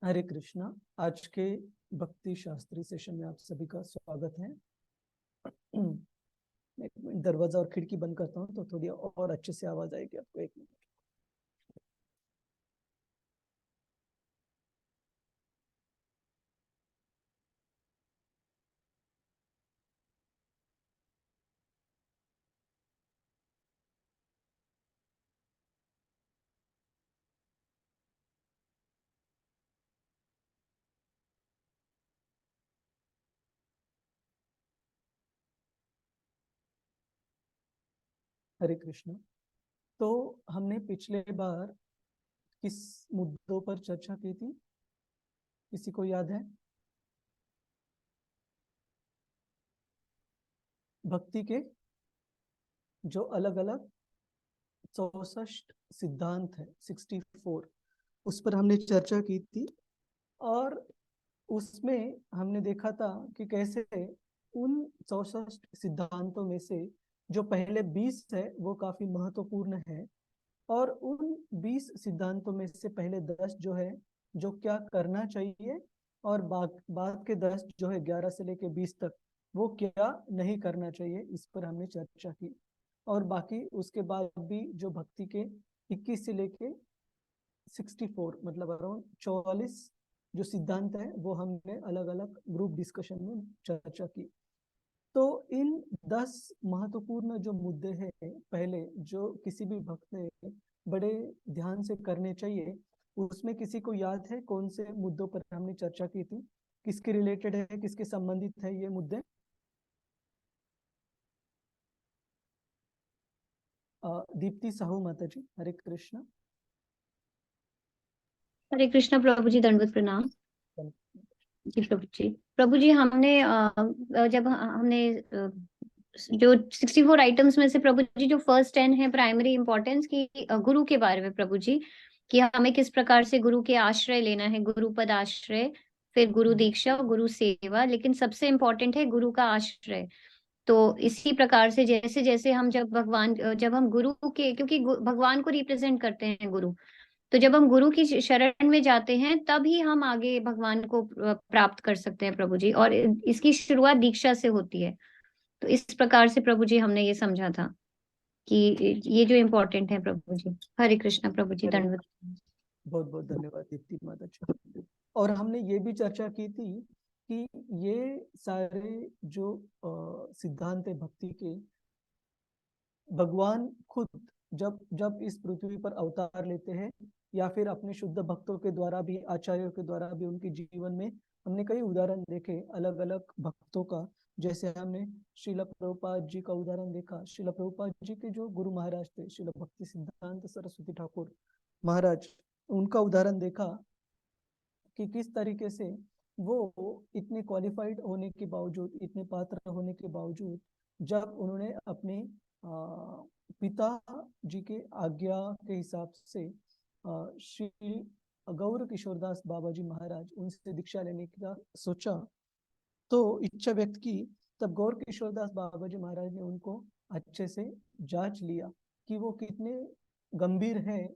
हरे कृष्णा। आज के भक्ति शास्त्री सेशन में आप सभी का स्वागत है। एक मिनट, दरवाजा और खिड़की बंद करता हूँ तो थोड़ी और अच्छे से आवाज आएगी आपको। एक मिनट। हरे कृष्णा। तो हमने पिछले बार किस मुद्दों पर चर्चा की थी, किसी को याद है? भक्ति के जो अलग अलग 64 सिद्धांत है, 64, उस पर हमने चर्चा की थी। और उसमें हमने देखा था कि कैसे उन 64 सिद्धांतों में से जो पहले 20 है वो काफी महत्वपूर्ण है, और उन 20 सिद्धांतों में से पहले 10 जो है जो क्या करना चाहिए, और बाद के 10 जो है 11 से लेके 20 तक वो क्या नहीं करना चाहिए, इस पर हमने चर्चा की। और बाकी उसके बाद भी जो भक्ति के 21 से लेके 64 मतलब अराउंड 44 जो सिद्धांत है वो हमने अलग अलग ग्रुप डिस्कशन में चर्चा की। तो इन 10 महत्वपूर्ण जो मुद्दे हैं, पहले जो किसी भी भक्त ने बड़े ध्यान से करने चाहिए, उसमें किसी को याद है कौन से मुद्दों पर हमने चर्चा की थी? किसके रिलेटेड है, किसके संबंधित है ये मुद्दे? दीप्ति साहू माता जी, हरे कृष्णा। हरे कृष्णा प्रभु जी, दंडवत प्रणाम। जी प्रभु जी। प्रभु जी, हमने जब हमने जो 64 आइटम्स में से प्रभु जी जो फर्स्ट 10 है प्राइमरी इंपॉर्टेंस की, गुरु के बारे में प्रभु जी, कि हमें किस प्रकार से गुरु के आश्रय लेना है, गुरु पद आश्रय, फिर गुरु दीक्षा, गुरु सेवा, लेकिन सबसे इम्पोर्टेंट है गुरु का आश्रय। तो इसी प्रकार से जैसे जैसे हम जब हम गुरु के, क्योंकि भगवान को रिप्रेजेंट करते हैं गुरु, तो जब हम गुरु की शरण में जाते हैं तभी हम आगे भगवान को प्राप्त कर सकते हैं प्रभु जी। और इसकी शुरुआत दीक्षा से होती है। तो इस प्रकार से प्रभु जी हमने ये समझा था कि ये जो इम्पोर्टेंट है प्रभु जी। हरे कृष्णा प्रभु जी, हरे, दंडवत। बहुत बहुत धन्यवाद दीप्ति माता जी। और हमने ये भी चर्चा की थी कि ये सारे जो सिद्धांत है भक्ति के, भगवान खुद जब जब इस पृथ्वी पर अवतार लेते हैं, या फिर अपने शुद्ध भक्तों के द्वारा भी, आचार्यों के द्वारा भी, उनके जीवन में हमने कई उदाहरण देखे अलग अलग भक्तों का। जैसे हमने श्रील प्रभुपाद जी का उदाहरण देखा। श्रील प्रभुपाद जी के जो गुरु महाराज थे, श्रील भक्ति सिद्धांत सरस्वती ठाकुर महाराज, उनका उदाहरण देखा कि किस तरीके से वो इतने क्वालिफाइड होने के बावजूद, इतने पात्र होने के बावजूद, जब उन्होंने अपने पिता जी के आज्ञा के हिसाब से श्री गौर किशोरदास बाबा जी महाराज उनसे दीक्षा लेने का सोचा, तो इच्छा व्यक्त की, तब गौर किशोरदास बाबा जी महाराज ने उनको अच्छे से जांच लिया कि वो कितने गंभीर हैं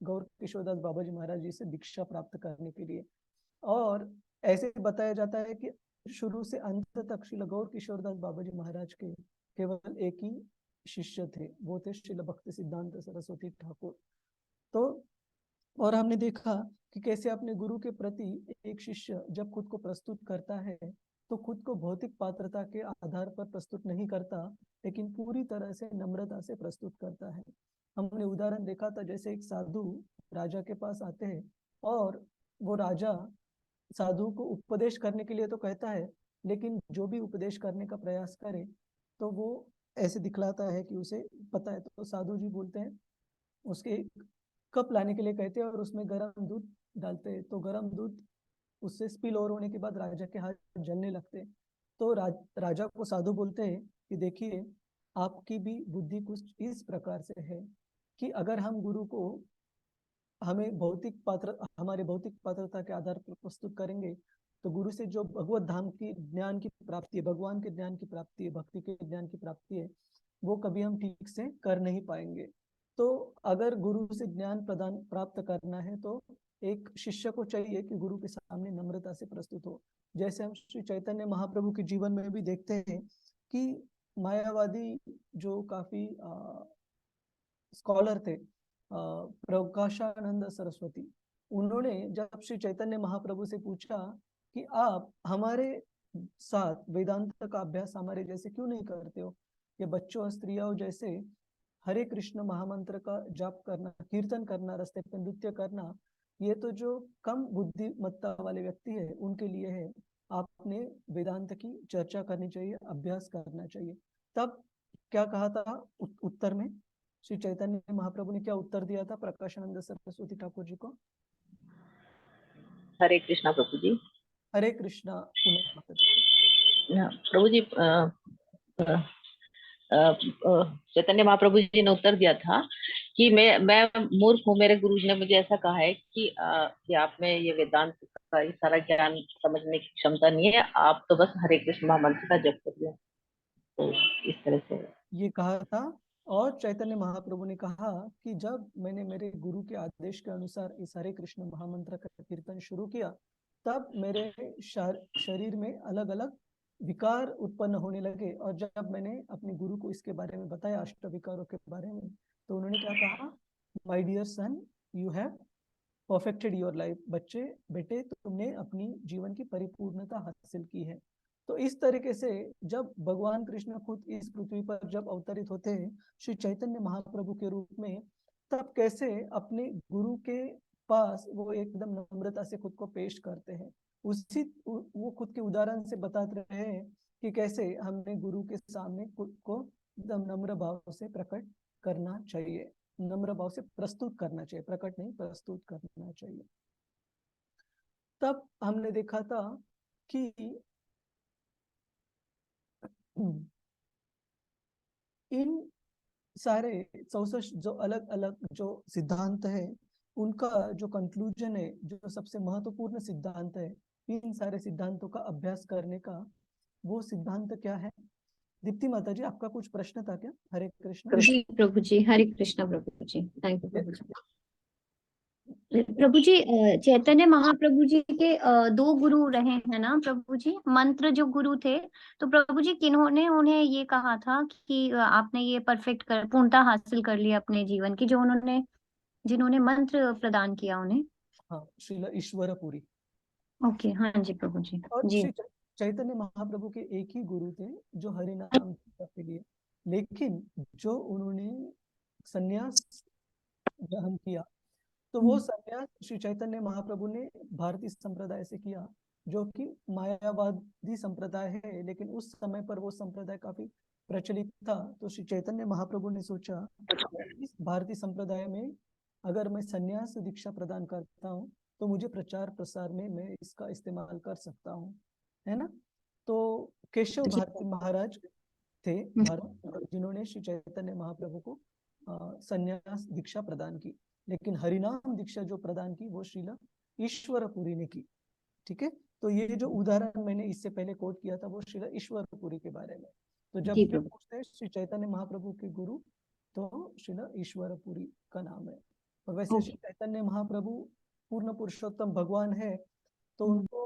गौर किशोरदास बाबा जी महाराज जी से दीक्षा प्राप्त करने के लिए। और ऐसे बताया जाता है कि शुरू से अंत तक श्रील गौर किशोरदास बाबा जी महाराज के केवल एक ही शिष्य थे, वो थे श्रील भक्ति सिद्धांत सरस्वती ठाकुर। तो और हमने देखा कि कैसे अपने गुरु के प्रति एक शिष्य जब खुद को प्रस्तुत करता है तो खुद को भौतिक पात्रता के आधार पर प्रस्तुत नहीं करता, लेकिन पूरी तरह से नम्रता से प्रस्तुत करता है। हमने उदाहरण देखा था, जैसे एक साधु राजा के पास आते हैं और वो राजा साधु को उपदेश करने के लिए तो कहता है, लेकिन जो भी उपदेश करने का प्रयास करे तो वो ऐसे दिखलाता है कि उसे पता है। तो साधु जी बोलते हैं, उसके कप लाने के लिए कहते हैं और उसमें गर्म दूध डालते हैं, तो गर्म दूध उससे स्पिल ओवर होने के बाद राजा के हाथ जलने लगते हैं। तो राजा को साधु बोलते हैं कि देखिए, आपकी भी बुद्धि कुछ इस प्रकार से है कि अगर हम गुरु को हमारे भौतिक पात्रता के आधार पर प्रस्तुत करेंगे, तो गुरु से जो भगवत धाम की ज्ञान की प्राप्ति है, भगवान के ज्ञान की प्राप्ति है, भक्ति के ज्ञान की प्राप्ति है, वो कभी हम ठीक से कर नहीं पाएंगे। तो अगर गुरु से ज्ञान प्रदान प्राप्त करना है तो एक शिष्य को चाहिए कि गुरु के सामने नम्रता से प्रस्तुत हो। जैसे हम श्री चैतन्य महाप्रभु के जीवन में भी देखते हैं कि मायावादी जो काफी स्कॉलर थे, प्रकाशानंद सरस्वती, उन्होंने जब श्री चैतन्य महाप्रभु से पूछा कि आप हमारे साथ वेदांत का अभ्यास हमारे जैसे क्यों नहीं करते हो, ये बच्चों और स्त्रियों जैसे हरे कृष्ण महामंत्र का जाप करना, कीर्तन करना, रास्ते पे नृत्य करना, ये तो जो कम बुद्धिमत्ता वाले व्यक्ति है उनके लिए है। आपने वेदांत की चर्चा करनी चाहिए, अभ्यास करना चाहिए। तब क्या कहा था उत्तर में? श्री चैतन्य महाप्रभु ने क्या उत्तर दिया था प्रकाशानंद सरस्वती ठाकुर जी को? हरे कृष्णा प्रभु जी। हरे कृष्णा। पुनः प्रभु जी, चैतन्य महाप्रभु जी ने उत्तर दिया था कि मैं मूर्ख हूँ, मेरे गुरु जी ने मुझे ऐसा कहा है कि आप में ये वेदांत का ये सारा ज्ञान समझने की क्षमता नहीं है, आप तो बस हरे कृष्ण महामंत्र का जप करिए। तो इस तरह से ये कहा था। और चैतन्य महाप्रभु ने कहा कि जब मैंने मेरे गुरु के आदेश के अनुसार इस हरे कृष्ण महामंत्र का कीर्तन शुरू किया, तब मेरे शरीर में अलग अलग विकार उत्पन्न होने लगे। और जब मैंने अपने गुरु को इसके बारे में बताया, अष्ट विकारों के बारे में, तो उन्होंने क्या कहा? My dear son, you have perfected your life. बच्चे, बेटे, तुमने अपनी जीवन की परिपूर्णता हासिल की है। तो इस तरीके से जब भगवान कृष्ण खुद इस पृथ्वी पर जब अवतरित होते हैं श्री चैतन्य महाप्रभु के रूप में, तब कैसे अपने गुरु के पास वो एकदम नम्रता से खुद को पेश करते हैं। वो खुद के उदाहरण से बताते रहे हैं कि कैसे हमें गुरु के सामने खुद को एकदम नम्र भाव से प्रकट करना चाहिए, नम्र भाव से प्रस्तुत करना चाहिए, प्रकट नहीं प्रस्तुत करना चाहिए। तब हमने देखा था कि इन सारे 64 जो अलग अलग जो सिद्धांत है, उनका जो कंक्लूजन है, जो सबसे महत्वपूर्ण सिद्धांत है, इन सारे सिद्धांतों का अभ्यास करने का वो सिद्धांत क्या है? दीप्ति माता जी, आपका कुछ प्रश्न था क्या? हरे कृष्ण। जी प्रभु जी, हरे कृष्णा प्रभु जी, थैंक यू प्रभु जी। प्रभु जी, चैतन्य महाप्रभु जी के दो गुरु रहे हैं ना प्रभु जी, मंत्र जो गुरु थे, तो प्रभु जी किन्होंने उन्हें ये कहा था कि आपने ये परफेक्ट कर पूर्णता हासिल कर ली अपने जीवन की, जो उन्होंने जिन्होंने मंत्र प्रदान किया उन्हें? हाँ, श्रील ईश्वरपुरी। ओके, हाँ जी प्रभु जी। और जी श्री चैतन्य महाप्रभु के एक ही गुरु थे जो हरि नाम के लिए, लेकिन जो उन्होंने संन्यास ग्रहण किया, तो वो संन्यास श्री चैतन्य महाप्रभु ने भारतीय संप्रदाय से किया, जो कि मायावादी संप्रदाय है। लेकिन उस समय पर वो संप्रदाय काफी प्रचलित था। तो श्री चैतन्य महाप्रभु ने सोचा इस भारतीय संप्रदाय में अगर मैं संन्यास दीक्षा प्रदान करता हूँ तो मुझे प्रचार प्रसार में मैं इसका इस्तेमाल कर सकता हूँ, है ना। तो केशव भारती महाराज थे भारत, जिन्होंने श्री चैतन्य महाप्रभु को संन्यास दीक्षा प्रदान की। लेकिन हरिनाम दीक्षा जो प्रदान की वो श्रीला ईश्वरपुरी ने की। ठीक है, तो ये जो उदाहरण मैंने इससे पहले कोट किया था वो श्रीला ईश्वरपुरी के बारे में। तो जब भी पूछते हैं श्री चैतन्य महाप्रभु के गुरु, तो श्रीला ईश्वरपुरी का नाम है। और वैसे श्री चैतन्य महाप्रभु पूर्ण पुरुषोत्तम भगवान है, तो उनको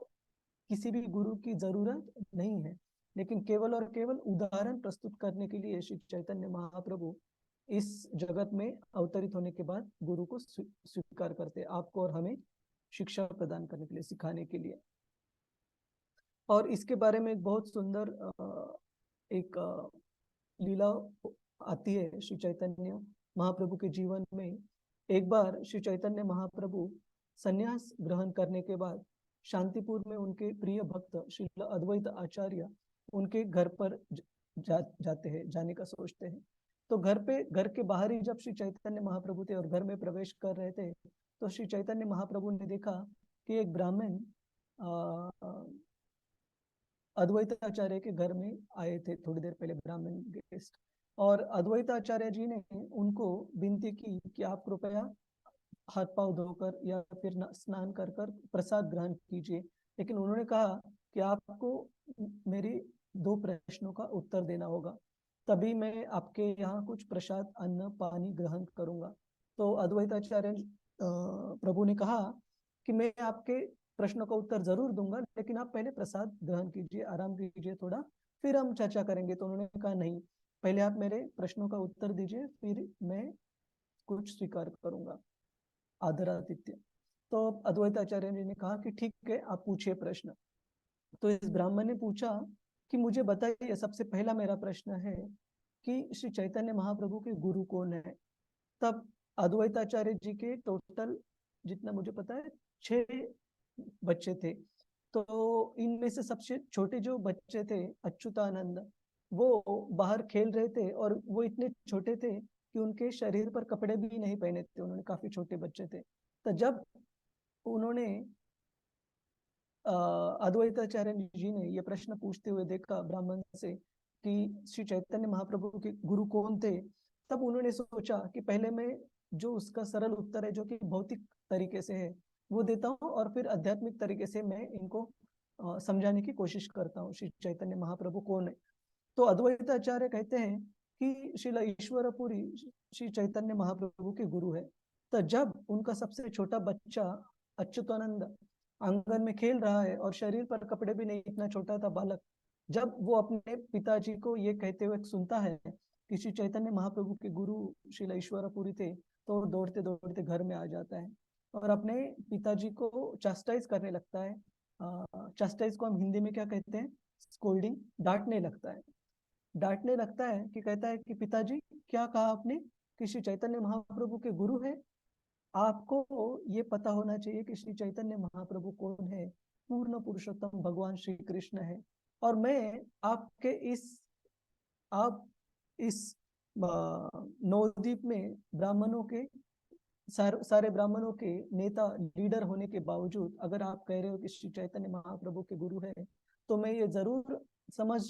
किसी भी गुरु की जरूरत नहीं है। लेकिन केवल और केवल उदाहरण प्रस्तुत करने के लिए श्री चैतन्य महाप्रभु इस जगत में अवतरित होने के बाद गुरु को स्वीकार करते, आपको और हमें शिक्षा प्रदान करने के लिए, सिखाने के लिए। और इसके बारे में एक बहुत सुंदर एक लीला आती है श्री चैतन्य महाप्रभु के जीवन में। एक बार श्री चैतन्य महाप्रभु संन्यास ग्रहण करने के बाद शांतिपुर में उनके प्रिय भक्त श्री अद्वैत आचार्य उनके घर पर जाते हैं, जाने का सोचते हैं। तो घर के बाहर ही जब श्री चैतन्य महाप्रभु थे और घर में प्रवेश कर रहे थे, तो श्री चैतन्य महाप्रभु ने देखा कि एक ब्राह्मण अद्वैत आचार्य के घर में आए थे थोड़ी देर पहले, ब्राह्मण गेस्ट। और अद्वैत आचार्य जी ने उनको विनती की कि आप कृपया हाथ पांव धोकर या फिर स्नान कर कर प्रसाद ग्रहण कीजिए। लेकिन उन्होंने कहा कि आपको मेरी 2 प्रश्नों का उत्तर देना होगा, तभी मैं आपके यहाँ कुछ प्रसाद, अन्न, पानी ग्रहण करूंगा। तो अद्वैताचार्य प्रभु ने कहा कि मैं आपके प्रश्नों का उत्तर जरूर दूंगा, लेकिन आप पहले प्रसाद ग्रहण कीजिए, आराम कीजिए थोड़ा, फिर हम चर्चा करेंगे। तो उन्होंने कहा नहीं, पहले आप मेरे प्रश्नों का उत्तर दीजिए, फिर मैं कुछ स्वीकार करूंगा। आदरातिथ्य। तो अद्वैत आचार्य जी ने कहा कि ठीक है, आप पूछिए प्रश्न। तो इस ब्राह्मण ने पूछा कि मुझे बताइए, सबसे पहला मेरा प्रश्न है कि श्री चैतन्य महाप्रभु के गुरु कौन है। तब अद्वैताचार्य जी के टोटल, जितना मुझे पता है, 6 बच्चे थे। तो इनमें से सबसे छोटे जो बच्चे थे, अच्युतानंद, वो बाहर खेल रहे थे और वो इतने छोटे थे कि उनके शरीर पर कपड़े भी नहीं पहने थे, उन्होंने, काफी छोटे बच्चे थे। तो जब उन्होंने अद्वैताचार्य जी ने ये प्रश्न पूछते हुए देखा ब्राह्मण से कि श्री चैतन्य महाप्रभु के गुरु कौन थे, तब उन्होंने सोचा कि पहले मैं जो उसका सरल उत्तर है, जो कि भौतिक तरीके से है, वो देता हूँ, और फिर आध्यात्मिक तरीके से मैं इनको समझाने की कोशिश करता हूँ श्री चैतन्य महाप्रभु कौन है। तो अद्वैताचार्य कहते हैं कि श्रील ईश्वरपुरी श्री चैतन्य महाप्रभु के गुरु है। तो जब उनका सबसे छोटा बच्चा अच्युतानंद आंगन में खेल रहा है और शरीर पर कपड़े भी नहीं, इतना छोटा था बालक, जब वो अपने पिताजी को ये कहते हुए सुनता है कि श्री चैतन्य महाप्रभु के गुरु श्रील ईश्वरपुरी थे, तो दौड़ते दौड़ते घर में आ जाता है और अपने पिताजी को चास्टाइज करने लगता है। चास्टाइज को हम हिंदी में क्या कहते हैं? स्कोल्डिंग, डांटने लगता है। डांटने लगता है कि कहता है कि पिताजी, क्या कहा आपने कि श्री चैतन्य महाप्रभु के गुरु है? आपको ये पता होना चाहिए कि श्री चैतन्य महाप्रभु कौन है। पूर्ण पुरुषोत्तम भगवान श्री कृष्ण है। और मैं आपके आप इस नवद्वीप में ब्राह्मणों के सारे ब्राह्मणों के नेता, लीडर होने के बावजूद अगर आप कह रहे हो कि श्री चैतन्य महाप्रभु के गुरु है, तो मैं ये जरूर समझ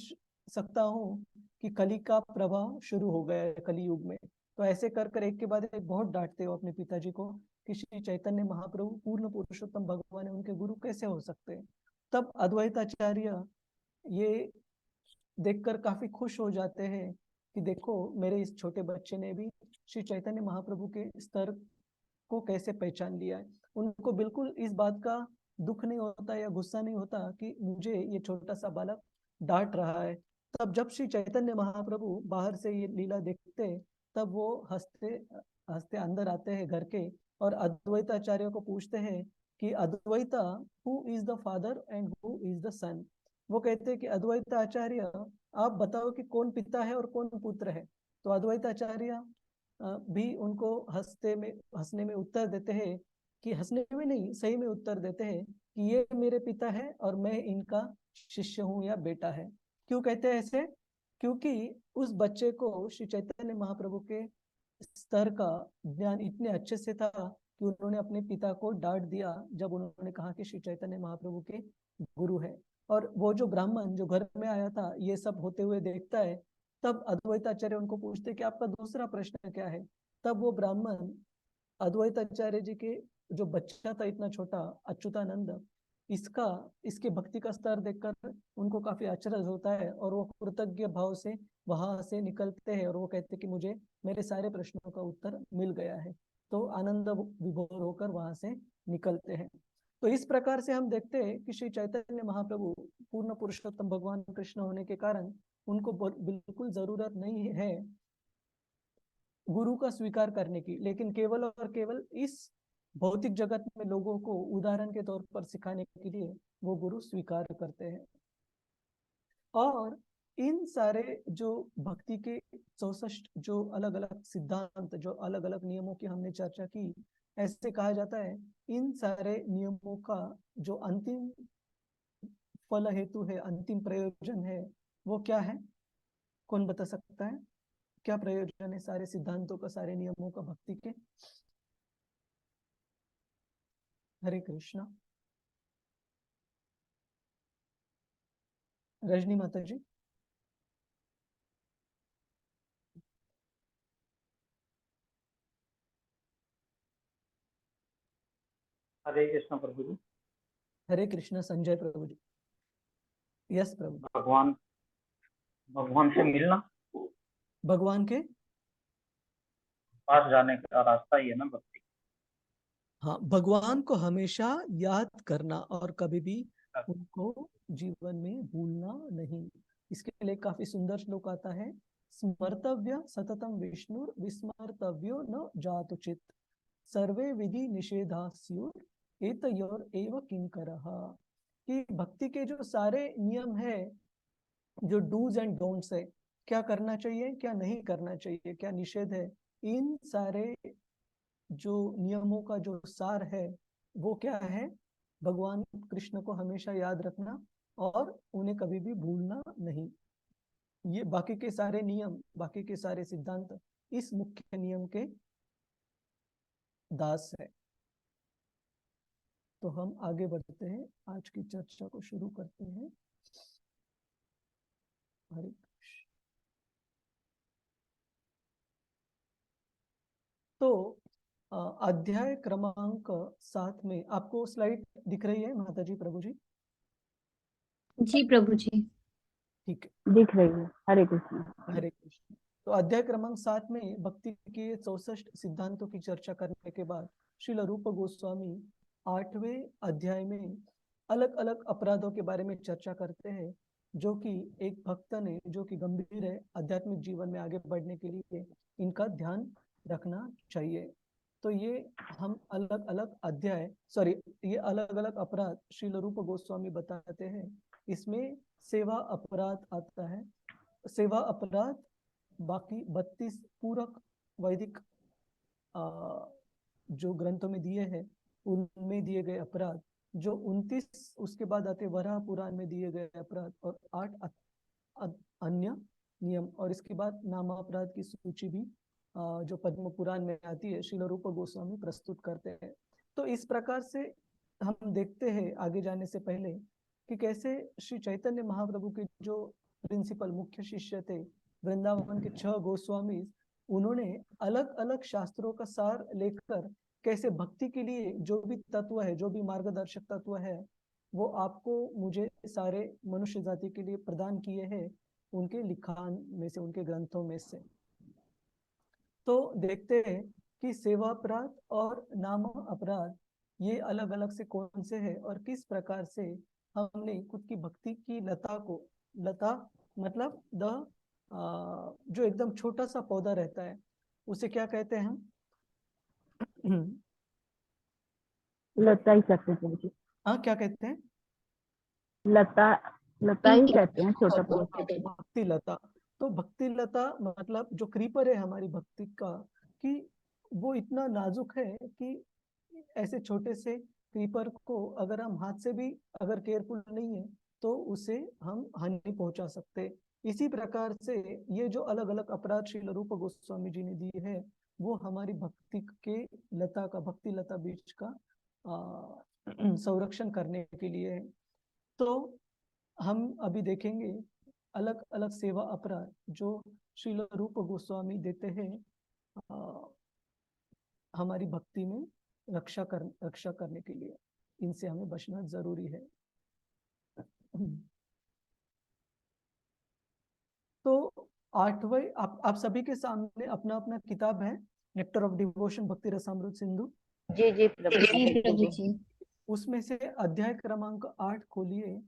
सकता हूँ कि कली का प्रभाव शुरू हो गया है, कली युग में। तो ऐसे कर कर एक के बाद एक बहुत डांटते हो अपने पिताजी को कि श्री चैतन्य महाप्रभु पूर्ण पुरुषोत्तम भगवान है, उनके गुरु कैसे हो सकते हैं। तब अद्वैताचार्य ये देखकर काफी खुश हो जाते हैं कि देखो, मेरे इस छोटे बच्चे ने भी श्री चैतन्य महाप्रभु के स्तर को कैसे पहचान लिया है। उनको बिल्कुल इस बात का दुख नहीं होता या गुस्सा नहीं होता कि मुझे ये छोटा सा बालक डांट रहा है। तब जब श्री चैतन्य महाप्रभु बाहर से ये लीला देखते, तब वो हंसते हंसते अंदर आते हैं घर के, और अद्वैताचार्य को पूछते हैं कि Advaita, who is the father and who is the son. वो कहते हैं कि अद्वैताचार्य, आप बताओ कि कौन पिता है और कौन पुत्र है। तो अद्वैताचार्य भी उनको हंसने में उत्तर देते हैं कि, हंसने में नहीं, सही में उत्तर देते हैं कि ये मेरे पिता है और मैं इनका शिष्य हूँ या बेटा है। क्यों कहते हैं ऐसे? क्योंकि उस बच्चे को श्री चैतन्य महाप्रभु के स्तर का ज्ञान इतने अच्छे से था कि उन्होंने अपने पिता को डांट दिया जब उन्होंने कहा कि श्री चैतन्य महाप्रभु के गुरु है। और वो जो ब्राह्मण जो घर में आया था, ये सब होते हुए देखता है। तब अद्वैताचार्य उनको पूछते कि आपका दूसरा प्रश्न क्या है। तब वो ब्राह्मण अद्वैताचार्य जी के जो बच्चा था इतना छोटा, अच्युतानंद, इसके भक्ति का स्तर देखकर उनको काफी अचरज होता है और वो कृतज्ञ भाव से वहां से निकलते हैं और वो कहते हैं कि मुझे मेरे सारे प्रश्नों का उत्तर मिल गया है। तो आनंद विभोर होकर वहां से निकलते हैं। तो इस प्रकार से हम देखते हैं कि श्री चैतन्य महाप्रभु पूर्ण पुरुषोत्तम भगवान कृष्ण होने के कारण उनको बिल्कुल जरूरत नहीं है गुरु का स्वीकार करने की, लेकिन केवल और केवल इस भौतिक जगत में लोगों को उदाहरण के तौर पर सिखाने के लिए वो गुरु स्वीकार करते हैं। और इन सारे जो भक्ति के 64 जो अलग अलग सिद्धांत, जो अलग अलग नियमों की हमने चर्चा की, ऐसे कहा जाता है इन सारे नियमों का जो अंतिम फल हेतु है, अंतिम प्रयोजन है, वो क्या है? कौन बता सकता है क्या प्रयोजन है सारे सिद्धांतों का, सारे नियमों का भक्ति के? हरे कृष्णा। रजनी माता जी। हरे कृष्ण प्रभु जी। हरे कृष्णा संजय प्रभु जी। यस प्रभु। भगवान से मिलना, भगवान के पास जाने का रास्ता ही है ना भक्ति। हाँ, भगवान को हमेशा याद करना और कभी भी उनको जीवन में भूलना नहीं। इसके लिए काफी सुंदर श्लोक आता है, स्मर्तव्य सततम विष्णु विस्मर्तव्यो न जातुचित सर्वे विधि निषेधा स्युर एतयोर एव किंकरः। कि भक्ति के जो सारे नियम है, जो डूज एंड डोंट्स है, क्या करना चाहिए क्या नहीं करना चाहिए, क्या निषेध है, इन सारे जो नियमों का जो सार है वो क्या है, भगवान कृष्ण को हमेशा याद रखना और उन्हें कभी भी भूलना नहीं। ये बाकी के सारे नियम, बाकी के सारे सिद्धांत इस मुख्य नियम के दास है। तो हम आगे बढ़ते हैं, आज की चर्चा को शुरू करते हैं। हरे कृष्ण। तो अध्याय क्रमांक 7 में आपको स्लाइड दिख रही है माता जी, प्रभु जी? जी प्रभु जी। ठीक है, दिख रही है। हरे कृष्ण। हरे कृष्ण। तो अध्याय क्रमांक 7 में भक्ति के 64 सिद्धांतों की चर्चा करने के बाद श्रील रूप गोस्वामी 8वें अध्याय में अलग अलग अपराधों के बारे में चर्चा करते हैं, जो कि एक भक्त ने, जो कि गंभीर है, आध्यात्मिक जीवन में आगे बढ़ने के लिए इनका ध्यान रखना चाहिए। तो ये हम अलग अलग अध्याय, सॉरी, ये अलग अलग अपराध श्रील रूप गोस्वामी बताते हैं। इसमें सेवा अपराध आता है। सेवा अपराध बाकी 32 पूरक वैदिक जो ग्रंथों में दिए हैं उनमें दिए गए अपराध, जो 29 उसके बाद आते वराह पुराण में दिए गए अपराध, और 8 अन्य नियम, और इसके बाद नामापराध की सूची भी जो पद्म पुराण में आती है, श्रील रूप गोस्वामी प्रस्तुत करते हैं। तो इस प्रकार से हम देखते हैं आगे जाने से पहले कि कैसे श्री चैतन्य महाप्रभु के जो प्रिंसिपल मुख्य शिष्य थे, वृंदावन के 6 गोस्वामी, उन्होंने अलग अलग शास्त्रों का सार लेकर कैसे भक्ति के लिए जो भी तत्व है, जो भी मार्गदर्शक तत्व है, वो आपको मुझे सारे मनुष्य जाति के लिए प्रदान किए हैं उनके लिखान में से, उनके ग्रंथों में से। तो देखते हैं कि सेवा अपराध और नाम अपराध ये अलग अलग से कौन से हैं और किस प्रकार से हमने खुद की भक्ति की लता को, लता मतलब जो एकदम छोटा सा पौधा रहता है उसे क्या कहते हैं हम? लता ही कहते हैं प्रभु जी। हाँ, क्या कहते हैं? लता, लता ही कहते हैं, छोटा पौधा। भक्ति लता। तो भक्ति लता मतलब जो क्रीपर है हमारी भक्ति का, कि वो इतना नाजुक है कि ऐसे छोटे से क्रीपर को अगर हम हाथ से भी अगर केयरफुल नहीं है तो उसे हम हानि पहुंचा सकते। इसी प्रकार से ये जो अलग अलग अपराध श्रील रूप गोस्वामी जी ने दिए है वो हमारी भक्ति के लता का, भक्ति लता बीज का संरक्षण करने के लिए है। तो हम अभी देखेंगे अलग अलग सेवा अपराध जो श्रील रूप गोस्वामी देते हैं हमारी भक्ति में रक्षा करने के लिए। इनसे हमें बचना जरूरी है। तो 8वें, आप सभी के सामने अपना अपना किताब है, नेक्टर ऑफ डिवोशन भक्ति रसामृत सिंधु। जी जी प्रभु जी जी। प्रभु जी। उसमें से अध्याय क्रमांक 8 खोलिए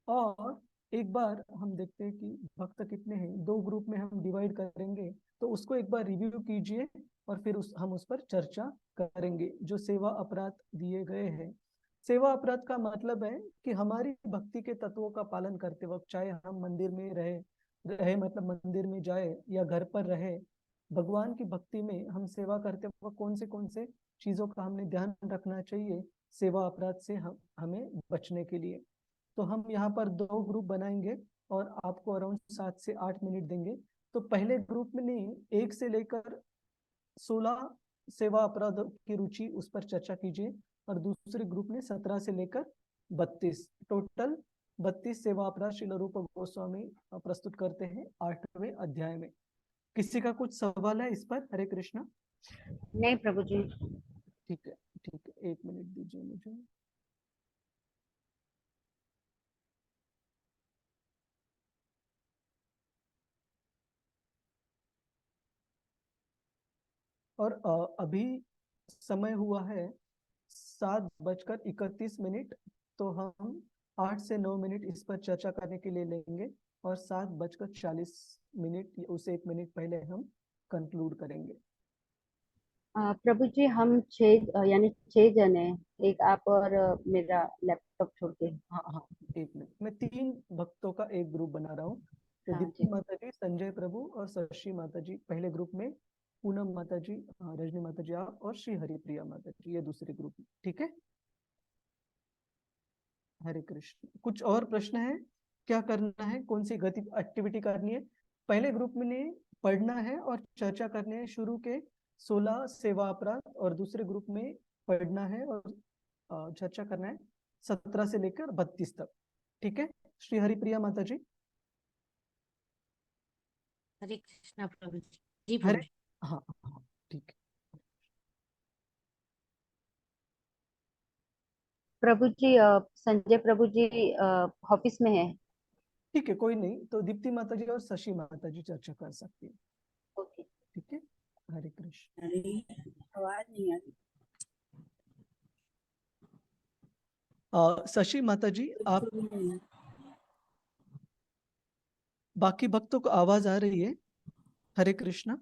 और एक बार हम देखते हैं कि भक्त कितने हैं। 2 ग्रुप में हम डिवाइड करेंगे, तो उसको एक बार रिव्यू कीजिए और फिर हम उस पर चर्चा करेंगे। जो सेवा अपराध दिए गए हैं, सेवा अपराध का मतलब है कि हमारी भक्ति के तत्वों का पालन करते वक्त, चाहे हम मंदिर में रहे मतलब मंदिर में जाए या घर पर रहे, भगवान की भक्ति में हम सेवा करते वक्त कौन से चीजों का हमने ध्यान रखना चाहिए सेवा अपराध से हमें बचने के लिए। तो हम यहाँ पर 2 ग्रुप बनाएंगे और आपको अराउंड 7 से 8 मिनट देंगे। तो पहले ग्रुप में नहीं, 1 से लेकर 16 सेवा अपराध की रुचि, उस पर चर्चा कीजिए, और दूसरे ग्रुप में 17 से लेकर 32, टोटल 32 सेवा अपराध श्रील रूप गोस्वामी प्रस्तुत करते हैं 8वें अध्याय में। किसी का कुछ सवाल है इस पर? हरे कृष्णा। नहीं प्रभु जी। ठीक है, ठीक है, 1 मिनट दीजिए मुझे। और अभी समय हुआ है 7:31, तो हम 8 से 9 मिनट इस पर चर्चा करने के लिए लेंगे और 7:40 उसे 1 मिनट पहले हम कंक्लूड करेंगे। प्रभु जी, हम छह यानी 6 जन हैं, एक आप और मेरा लैपटॉप छोड़ के। हाँ हाँ, 1 मिनट, मैं 3 भक्तों का एक ग्रुप बना रहा हूँ। तो हाँ दीप्ति जी। माता जी, संजय प्रभु और शशि माता जी पहले ग्रुप में, पूनम माता जी, रजनी माता जी आप, और श्री हरिप्रिया माता जी ये दूसरे ग्रुप में। ठीक है, हरे कृष्ण। कुछ और प्रश्न है? क्या करना है, कौन सी गति एक्टिविटी करनी है? पहले ग्रुप में ने पढ़ना है और चर्चा करने है शुरू के 16 सेवा अपराध, और दूसरे ग्रुप में पढ़ना है और चर्चा करना है 17 से लेकर 32 तक। ठीक है, श्री हरिप्रिया माता जी। हरे कृष्णा प्रभु जी। जी हरे, प्रभु जी। हाँ हाँ, ठीक है। प्रभु जी, संजय प्रभु जी ऑफिस में है। ठीक है, कोई नहीं, तो दीप्ति माता जी और शशि माता जी चर्चा कर सकती है। ओके। ठीक है, हरे कृष्ण। अरे आवाज नहीं आ रही। शशि माता जी, आप, बाकी भक्तों को आवाज आ रही है? हरे कृष्णा।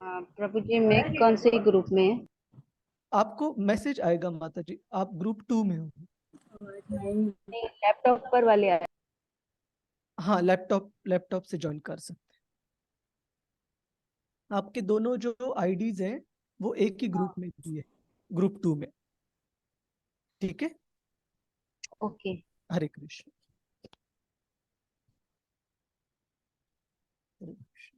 प्रभु जी, मैं कौन से ग्रुप में है? आपको मैसेज आएगा माता जी, आप ग्रुप 2 में हो। नहीं, लैपटॉप पर वाले आए। हाँ, लैपटॉप से ज्वाइन कर सकते हैं। आपके दोनों जो आईडीज हैं वो एक ही ग्रुप में भी है, ग्रुप 2 में। ठीक है, ओके। हरे कृष्ण। हरे कृष्ण।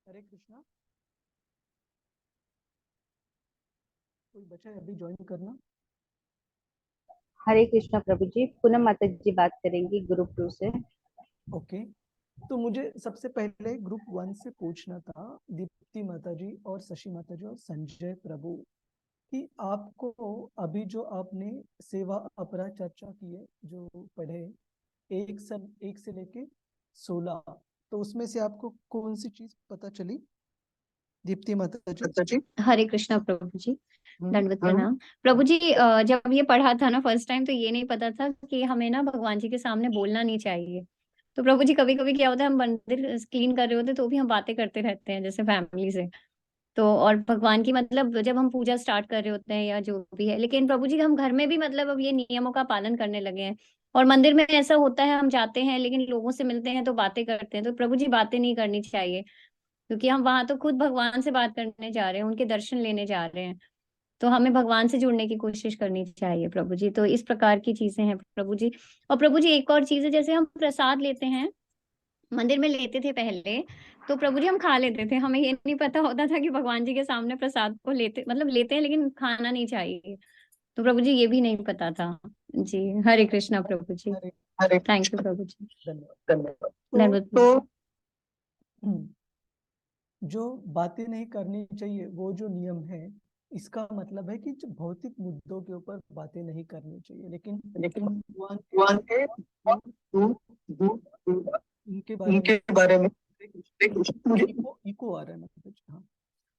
हरे कृष्णा। कोई बचा है अभी ज्वाइन करना? हरे कृष्णा प्रभु जी। पूनम माता जी बात करेंगी ग्रुप 2 से। ओके, तो मुझे सबसे पहले ग्रुप 1 से पूछना था, दीप्ति माता जी और शशि माता जी और संजय प्रभु, कि आपको अभी जो आपने सेवा अपराध चर्चा की है, जो पढ़े 1 से लेके 16, तो उसमें से आपको कौन सी चीज पता चली दीप्ति माता जी? हरे कृष्णा प्रभु जी, दंडवत हम्म, प्रणाम प्रभु जी। जब ये पढ़ा था ना फर्स्ट टाइम, तो ये नहीं पता था कि हमें ना भगवान जी के सामने बोलना नहीं चाहिए। तो प्रभु जी कभी कभी क्या होता है, हम मंदिर क्लीन कर रहे होते हैं तो भी हम बातें करते रहते हैं जैसे फैमिली से। तो और भगवान की मतलब जब हम पूजा स्टार्ट कर रहे होते हैं या जो भी है, लेकिन प्रभु जी हम घर में भी मतलब अब ये नियमों का पालन करने लगे हैं। और मंदिर में ऐसा होता है, हम जाते हैं लेकिन लोगों से मिलते हैं तो बातें करते हैं। तो प्रभु जी बातें नहीं करनी चाहिए, क्योंकि हम वहां तो खुद भगवान से बात करने जा रहे हैं, उनके दर्शन लेने जा रहे हैं। तो हमें भगवान से जुड़ने की कोशिश करनी चाहिए प्रभु जी। तो इस प्रकार की चीजें हैं प्रभु जी। और प्रभु जी एक और चीज है, जैसे हम प्रसाद लेते हैं, मंदिर में लेते थे पहले, तो प्रभु जी हम खा लेते थे, हमें ये नहीं पता होता था कि भगवान जी के सामने प्रसाद को लेते मतलब लेते हैं लेकिन खाना नहीं चाहिए। तो प्रभु जी ये भी नहीं पता था जी। हरे कृष्णा प्रभु जी। हरे थैंक यू प्रभु जी। धन्यवाद धन्यवाद। धन्यवाद। जो बातें नहीं करनी चाहिए वो जो नियम है, इसका मतलब है कि जो भौतिक मुद्दों के ऊपर बातें नहीं करनी चाहिए, लेकिन भगवान के उनके बारे में इको आ रहा है मतलब, हाँ,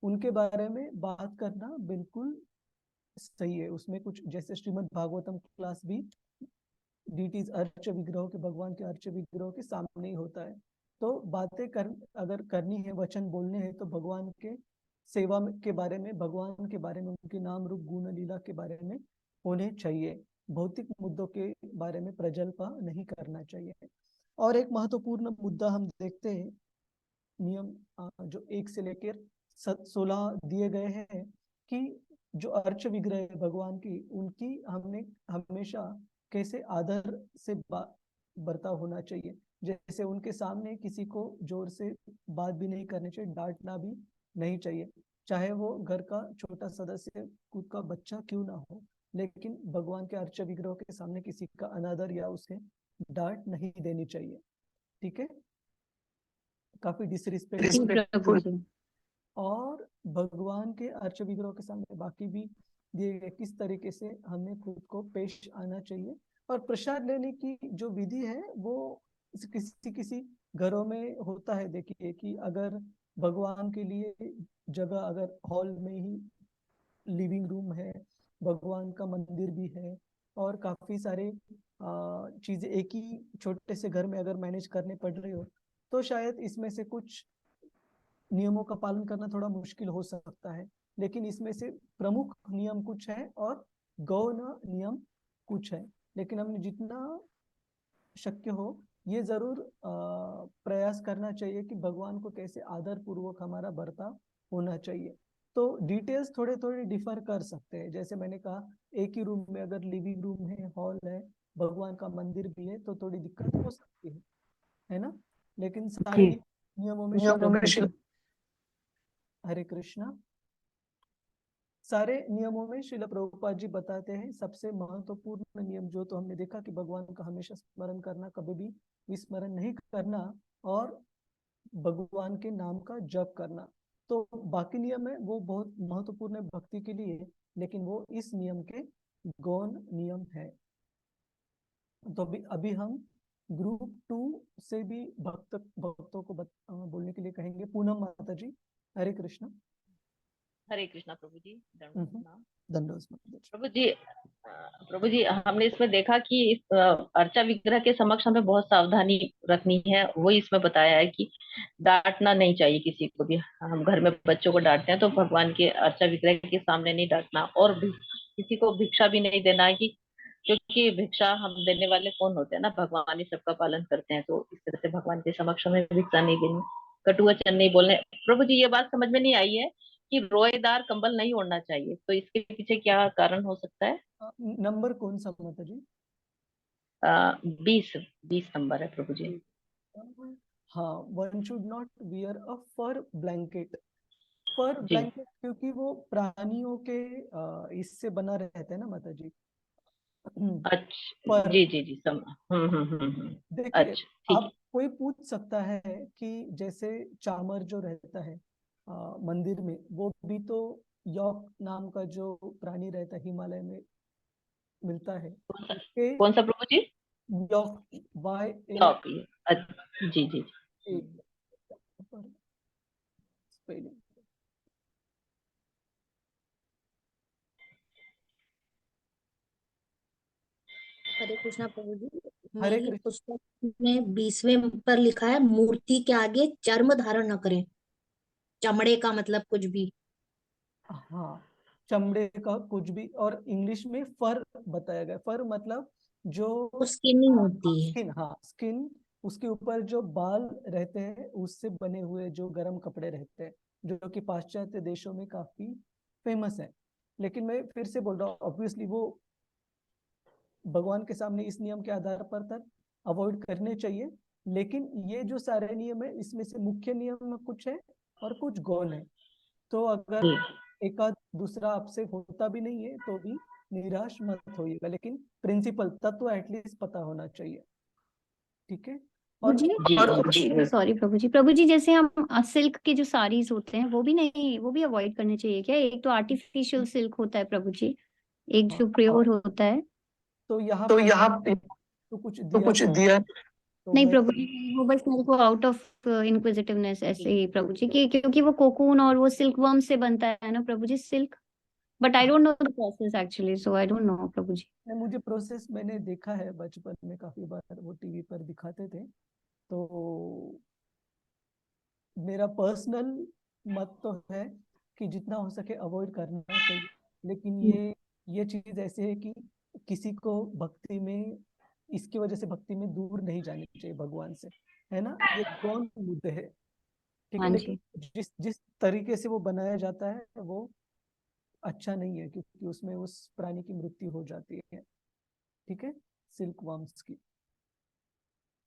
उनके बारे में बात करना बिल्कुल सही है। उसमें कुछ जैसे श्रीमद् भागवतम क्लास भी डीटीज अर्च विग्रह के, भगवान के अर्च विग्रह के सामने ही होता है। तो बातें अगर करनी है, वचन बोलने हैं, तो भगवान के सेवा के बारे में, भगवान के बारे में, उनके नाम रूप गुण लीला के बारे में होने चाहिए। भौतिक मुद्दों के बारे में प्रजल्पा नहीं करना चाहिए। और एक महत्वपूर्ण मुद्दा हम देखते हैं, नियम जो 1 से लेकर 16 दिए गए हैं, कि जो अर्च विग्रह है भगवान की, उनकी हमने हमेशा कैसे आदर से बर्ताव होना चाहिए। जैसे उनके सामने किसी को जोर से बात भी नहीं करनी चाहिए, डांटना भी नहीं चाहिए, चाहे वो घर का छोटा सदस्य, खुद का बच्चा क्यों ना हो। लेकिन भगवान के अर्च विग्रह के सामने किसी का अनादर या उसे डांट नहीं देनी चाहिए। ठीक है, काफी जी डिसरिस्पेक्टफुल। प्रभु जी। और भगवान के अर्च विग्रह के सामने बाकी भी दिए गए किस तरीके से हमें खुद को पेश आना चाहिए। और प्रसाद लेने की जो विधि है वो किसी किसी घरों में होता है। देखिए कि अगर भगवान के लिए जगह, अगर हॉल में ही लिविंग रूम है, भगवान का मंदिर भी है, और काफी सारे चीजें एक ही छोटे से घर में अगर मैनेज करने पड़ रही हो, तो शायद इसमें से कुछ नियमों का पालन करना थोड़ा मुश्किल हो सकता है। लेकिन इसमें से प्रमुख नियम कुछ है और गौण नियम कुछ है। लेकिन हमने जितना शक्य हो ये जरूर प्रयास करना चाहिए कि भगवान को कैसे आदर पूर्वक हमारा बर्ताव होना चाहिए। तो डिटेल्स थोड़े थोड़े डिफर कर सकते हैं। जैसे मैंने कहा, एक ही रूम में अगर लिविंग रूम है, हॉल है, भगवान का मंदिर भी है, तो थोड़ी दिक्कत हो सकती है ना। लेकिन सारे जी नियमों में हरे कृष्णा, सारे नियमों में श्रील प्रभुपाद जी बताते हैं सबसे महत्वपूर्ण नियम जो, तो हमने देखा कि भगवान का हमेशा स्मरण करना, कभी भी विस्मरण नहीं करना, और भगवान के नाम का जप करना। तो बाकी नियम है वो बहुत महत्वपूर्ण है भक्ति के लिए, लेकिन वो इस नियम के गौण नियम है। तो अभी हम ग्रुप 2 से भी भक्तों को बोलने के लिए कहेंगे। पूनम माता जी, हरे कृष्णा। हरे कृष्णा प्रभु जी। धन्यवाद धन्यवाद प्रभु जी। हमने इसमें देखा कि इस अर्चा विग्रह के समक्ष हमें बहुत सावधानी रखनी है। वही इसमें बताया है कि डांटना नहीं चाहिए किसी को भी। हम घर में बच्चों को डांटते हैं तो भगवान के अर्चा विग्रह के सामने नहीं डांटना, और भी किसी को भिक्षा भी नहीं देना है, कि क्योंकि भिक्षा हम देने वाले कौन होते हैं ना, भगवान ही सबका पालन करते हैं। तो इस तरह से भगवान के समक्ष हमें भिक्षा नहीं देनी, कटु वचन नहीं बोलने। प्रभु जी ये बात समझ में नहीं आई है कि रोएदार कंबल नहीं ओढ़ना चाहिए, तो इसके पीछे क्या कारण हो सकता है? नंबर कौन सा माता जी? 20 नंबर है प्रभु जी। हाँ, one should not wear a fur blanket. Fur जी ब्लैंकेट क्योंकि वो प्राणियों के इससे बना रहता है ना माता जी। अच्छा, पर जी जी जी देखिए, अच्छा ठीक आप कोई पूछ सकता है कि जैसे चामर जो रहता है मंदिर में, वो भी तो यॉक नाम का जो प्राणी रहता है हिमालय में मिलता है है। उसके। कौन सा प्रभु जी? यॉक, वाई ए टॉप, अच्छा जी जी ए स्पेलिंग। हरे कृष्णा प्रभु जी। हरे मेरी कृष्ण। पुस्तक में 20वें पर लिखा है, मूर्ति के आगे चर्म धारण न करें। चमड़े का मतलब कुछ भी। हाँ, चमड़े का कुछ भी, और इंग्लिश में फर बताया गया। फर मतलब जो वो स्किनिंग होती है। स्किन, हाँ स्किन, उसके ऊपर जो बाल रहते हैं उससे बने हुए जो गर्म कपड़े रहते हैं, जो कि पाश्चात्य देशों में काफी फेमस है। लेकिन मैं फिर से बोल रहा हूँ, ऑब्वियसली वो भगवान के सामने इस नियम के आधार पर तक अवॉइड करने चाहिए। लेकिन ये जो सारे नियम है, इसमें से मुख्य नियम कुछ है और कुछ गौण है। तो अगर जी एक आध दूसरा आपसे होता भी नहीं है तो भी निराश मत होइएगा, लेकिन प्रिंसिपल तत्व एटलीस्ट पता होना चाहिए। ठीक है। प्रभु और जी, जी सॉरी प्रभु जी, प्रभु जी जैसे हम सिल्क के जो साड़ीज होते हैं वो भी नहीं, वो भी अवॉइड करने चाहिए क्या? एक तो आर्टिफिशियल सिल्क होता है प्रभु जी, एक हाँ, जो प्योर होता है। तो यहाँ तो पर यहाँ पे तो कुछ तो दिया कुछ है, दिया। तो नहीं मैं प्रभु जी, वो बस मेरे को आउट ऑफ इनक्विजिटिवनेस ऐसे ही प्रभु जी, कि क्योंकि वो कोकून और वो सिल्क वर्म से बनता है ना प्रभु जी silk, but I don't know the process actually, so I don't know प्रभु जी। मुझे प्रोसेस मैंने देखा है बचपन में, काफी बार वो टीवी पर दिखाते थे। तो मेरा पर्सनल मत तो है कि जितना हो सके अवॉइड करना चाहिए। लेकिन ये चीज ऐसे है कि किसी को भक्ति में, इसकी वजह से भक्ति में दूर नहीं जानी चाहिए भगवान से, है ना। ये गौण मुद्दे है, ठीक है। हाँ लेकिन जी। जिस जिस तरीके से वो बनाया जाता है वो अच्छा नहीं है, क्योंकि उसमें उस प्राणी की मृत्यु हो जाती है। ठीक है, सिल्क वर्म्स की।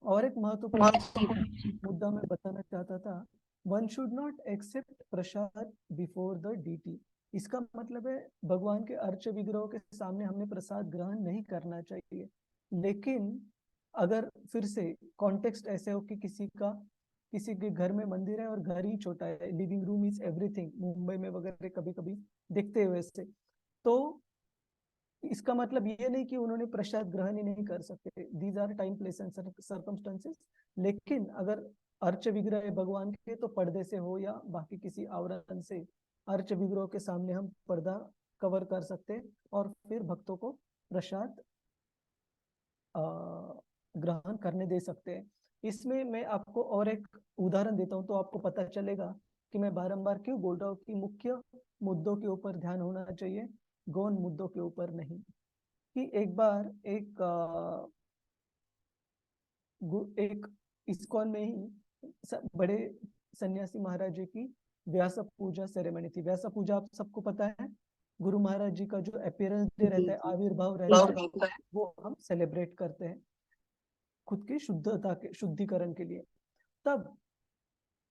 और एक महत्वपूर्ण मुद्दा मैं बताना चाहता था, one should not accept prasad before the deity. इसका मतलब है भगवान के अर्च विग्रहों के सामने हमने प्रसाद ग्रहण नहीं करना चाहिए। लेकिन अगर फिर से कॉन्टेक्स्ट ऐसे हो कि किसी के घर में मंदिर है और घर ही छोटा है, living room is everything, Mumbai में वगैरह कभी कभी देखते हुए से, तो इसका मतलब ये नहीं कि उन्होंने प्रसाद ग्रहण ही नहीं कर सकते। These are time place and circumstances. लेकिन अगर अर्च विग्रह है भगवान के, तो पर्दे से हो या बाकी किसी आवरण से अर्च विग्रह के सामने हम पर्दा कवर कर सकते हैं और फिर भक्तों को प्रसाद ग्रहण करने दे सकते हैं। इसमें मैं आपको और एक उदाहरण देता हूँ तो आपको पता चलेगा कि मैं बारंबार क्यों बोल रहा हूँ कि मुख्य मुद्दों के ऊपर ध्यान होना चाहिए, गौण मुद्दों के ऊपर नहीं। कि एक बार एक इस्कॉन में ही बड़े सन्यासी महाराज जी की व्यास पूजा सेरेमनी थी। व्यास पूजा आप सबको पता है, गुरु महाराज जी का जो अपीयरेंस डे रहता है, आविर्भाव रहता है, वो हम सेलिब्रेट करते हैं खुद की शुद्धता के शुद्धिकरण के लिए। तब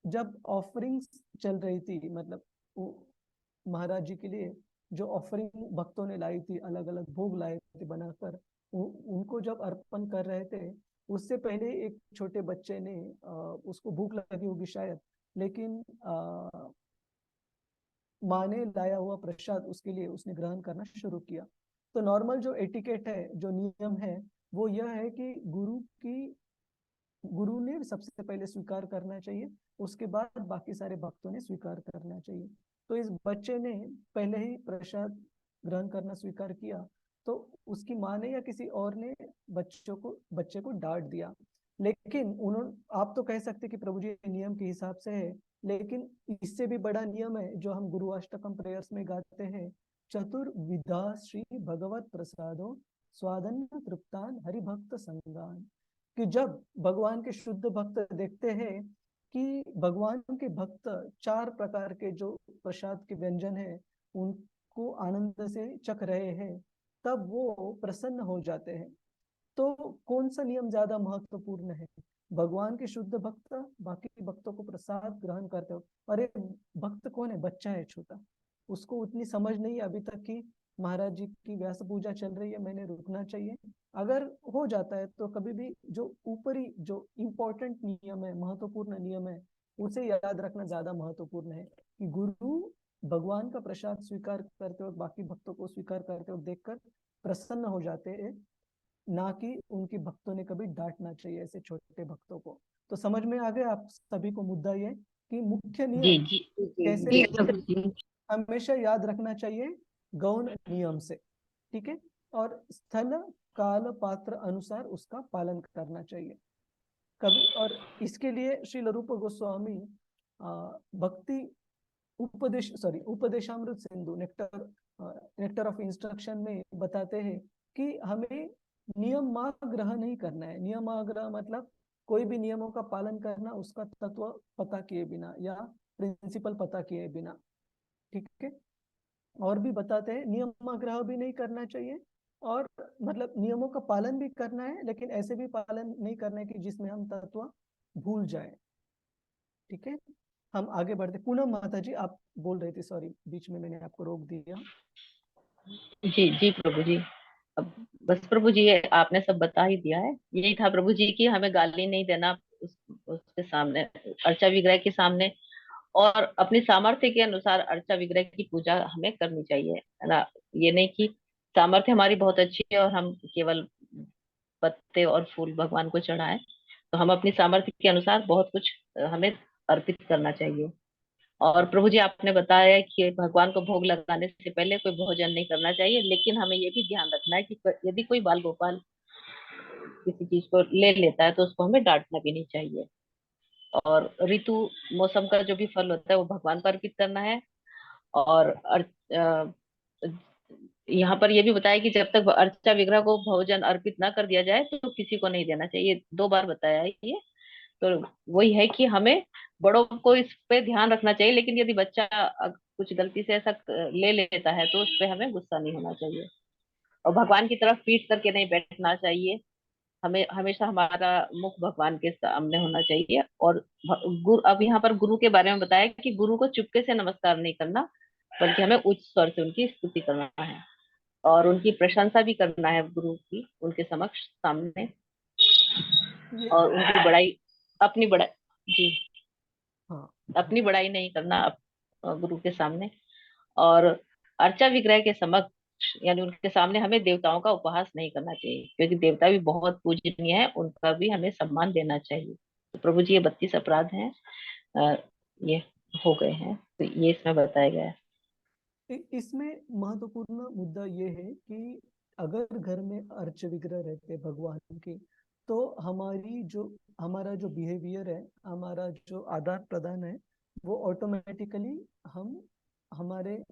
जब ऑफरिंग्स चल रही थी, मतलब महाराज जी के लिए जो ऑफरिंग भक्तों ने लाई थी, अलग अलग भोग लाए थे बनाकर, उनको जब अर्पण कर रहे थे, उससे पहले एक छोटे बच्चे ने उसको भूख लगी होगी शायद, लेकिन माँ ने लाया हुआ प्रसाद उसके लिए उसने ग्रहण करना शुरू किया। तो नॉर्मल जो एटिकेट है, जो नियम है, वो यह है कि गुरु ने सबसे पहले स्वीकार करना चाहिए, उसके बाद बाकी सारे भक्तों ने स्वीकार करना चाहिए। तो इस बच्चे ने पहले ही प्रसाद ग्रहण करना स्वीकार किया, तो उसकी माँ ने या किसी और ने बच्चे को डांट दिया। लेकिन उन्होंने, आप तो कह सकते कि प्रभु जी नियम के हिसाब से है, लेकिन इससे भी बड़ा नियम है जो हम गुरु अष्टकम प्रेयर्स में गाते हैं, चतुर्विधा श्री भगवत प्रसादो स्वादन्न तृप्तान हरिभक्त संगान। कि जब भगवान के शुद्ध भक्त देखते हैं कि भगवान के भक्त 4 प्रकार के जो प्रसाद के व्यंजन है उनको आनंद से चख रहे हैं, तब वो प्रसन्न हो जाते हैं। तो कौन सा नियम ज्यादा महत्वपूर्ण है? भगवान के शुद्ध भक्त बाकी भक्तों को प्रसाद ग्रहण करते हो। और एक भक्त कौन है? बच्चा है छोटा, उसको उतनी समझ नहीं है अभी तक कि महाराज जी की व्यास पूजा चल रही है, मैंने रुकना चाहिए। अगर हो जाता है तो कभी भी जो ऊपरी जो इम्पोर्टेंट नियम है, महत्वपूर्ण नियम है, उसे याद रखना ज्यादा महत्वपूर्ण है कि गुरु भगवान का प्रसाद स्वीकार करते वक्त बाकी भक्तों को स्वीकार करते वक्त देखकर प्रसन्न हो जाते हैं, ना कि उनकी भक्तों ने कभी डांटना चाहिए ऐसे छोटे भक्तों को। तो समझ में आ गया आप सभी को मुद्दा ये कि मुख्य जी नियम जी कैसे जी प्रभु जी। हमेशा याद रखना चाहिए गौण नियम से, ठीक है, और स्थल काल पात्र अनुसार उसका पालन करना चाहिए कभी। और इसके लिए श्रील रूप गोस्वामी भक्ति Upadeshamrita Sindhu nectar of instruction में बताते हैं कि हमें नियम ग्रह नहीं करना है। नियम ग्रह मतलब कोई भी नियमों का पालन करना उसका तत्व पता किए बिना या प्रिंसिपल पता किए बिना, ठीक है। और भी बताते हैं नियम ग्रह भी नहीं करना चाहिए, और मतलब नियमों का पालन भी करना है लेकिन ऐसे भी पालन नहीं करना है कि जिसमें हम तत्व भूल जाए, ठीक है। हम आगे बढ़ते। पूनम माता जी आप बोल रहे थे, सॉरी बीच में मैंने आपको रोक दिया। जी जी प्रभु जी। अब बस प्रभु जी ये आपने सब बता ही दिया है। यही था प्रभु जी कि हमें गाली नहीं देना उसके सामने, अर्चा विग्रह के सामने, और अपनी सामर्थ्य के अनुसार अर्चा विग्रह की पूजा हमें करनी चाहिए, है ना। ये नहीं कि सामर्थ्य हमारी बहुत अच्छी है और हम केवल पत्ते और फूल भगवान को चढ़ाएं, तो हम अपनी सामर्थ्य के अनुसार बहुत कुछ हमें अर्पित करना चाहिए। और प्रभु जी आपने बताया कि भगवान को भोग लगाने से पहले कोई भोजन नहीं करना चाहिए, लेकिन हमें ये भी ध्यान रखना है कि यदि कोई बाल गोपाल किसी चीज को ले लेता है तो उसको हमें डांटना भी नहीं चाहिए। और ऋतु मौसम का जो भी फल होता है वो भगवान को अर्पित करना है। और यहाँ पर ये भी बताया कि जब तक अर्चा विग्रह को भोजन अर्पित ना कर दिया जाए तो किसी को नहीं देना चाहिए, 2 बार बताया है ये। तो वही है कि हमें बड़ों को इस पे ध्यान रखना चाहिए, लेकिन यदि बच्चा कुछ गलती से ऐसा ले लेता है तो उस पे हमें गुस्सा नहीं होना चाहिए। और भगवान की तरफ पीठ करके नहीं बैठना चाहिए, हमें हमेशा हमारा मुख भगवान के सामने होना चाहिए। और गुरु, अब यहाँ पर गुरु के बारे में बताया कि गुरु को चुपके से नमस्कार नहीं करना, बल्कि हमें उच्च स्वर से उनकी स्तुति करना है और उनकी प्रशंसा भी करना है गुरु की उनके समक्ष सामने, ये और उनकी बड़ाई, अपनी बड़ाई जी, हाँ अपनी बड़ाई नहीं करना गुरु के सामने। और अर्चा विग्रह के समक्ष यानी उनके सामने हमें देवताओं का उपहास नहीं करना चाहिए, क्योंकि देवता भी बहुत पूजनीय है, उनका भी हमें सम्मान देना चाहिए। तो प्रभु जी ये 32 अपराध हैं, अ, ये हो गए हैं, तो ये इसमें बताया गया है। इसमें महत्वपूर्ण मुद्दा ये है कि अगर घर में अर्च विग्रह रहते भगवान के, तो हमारा जो बिहेवियर है, हमारा जो आदान प्रदान है, वो ऑटोमेटिकली हम हमारे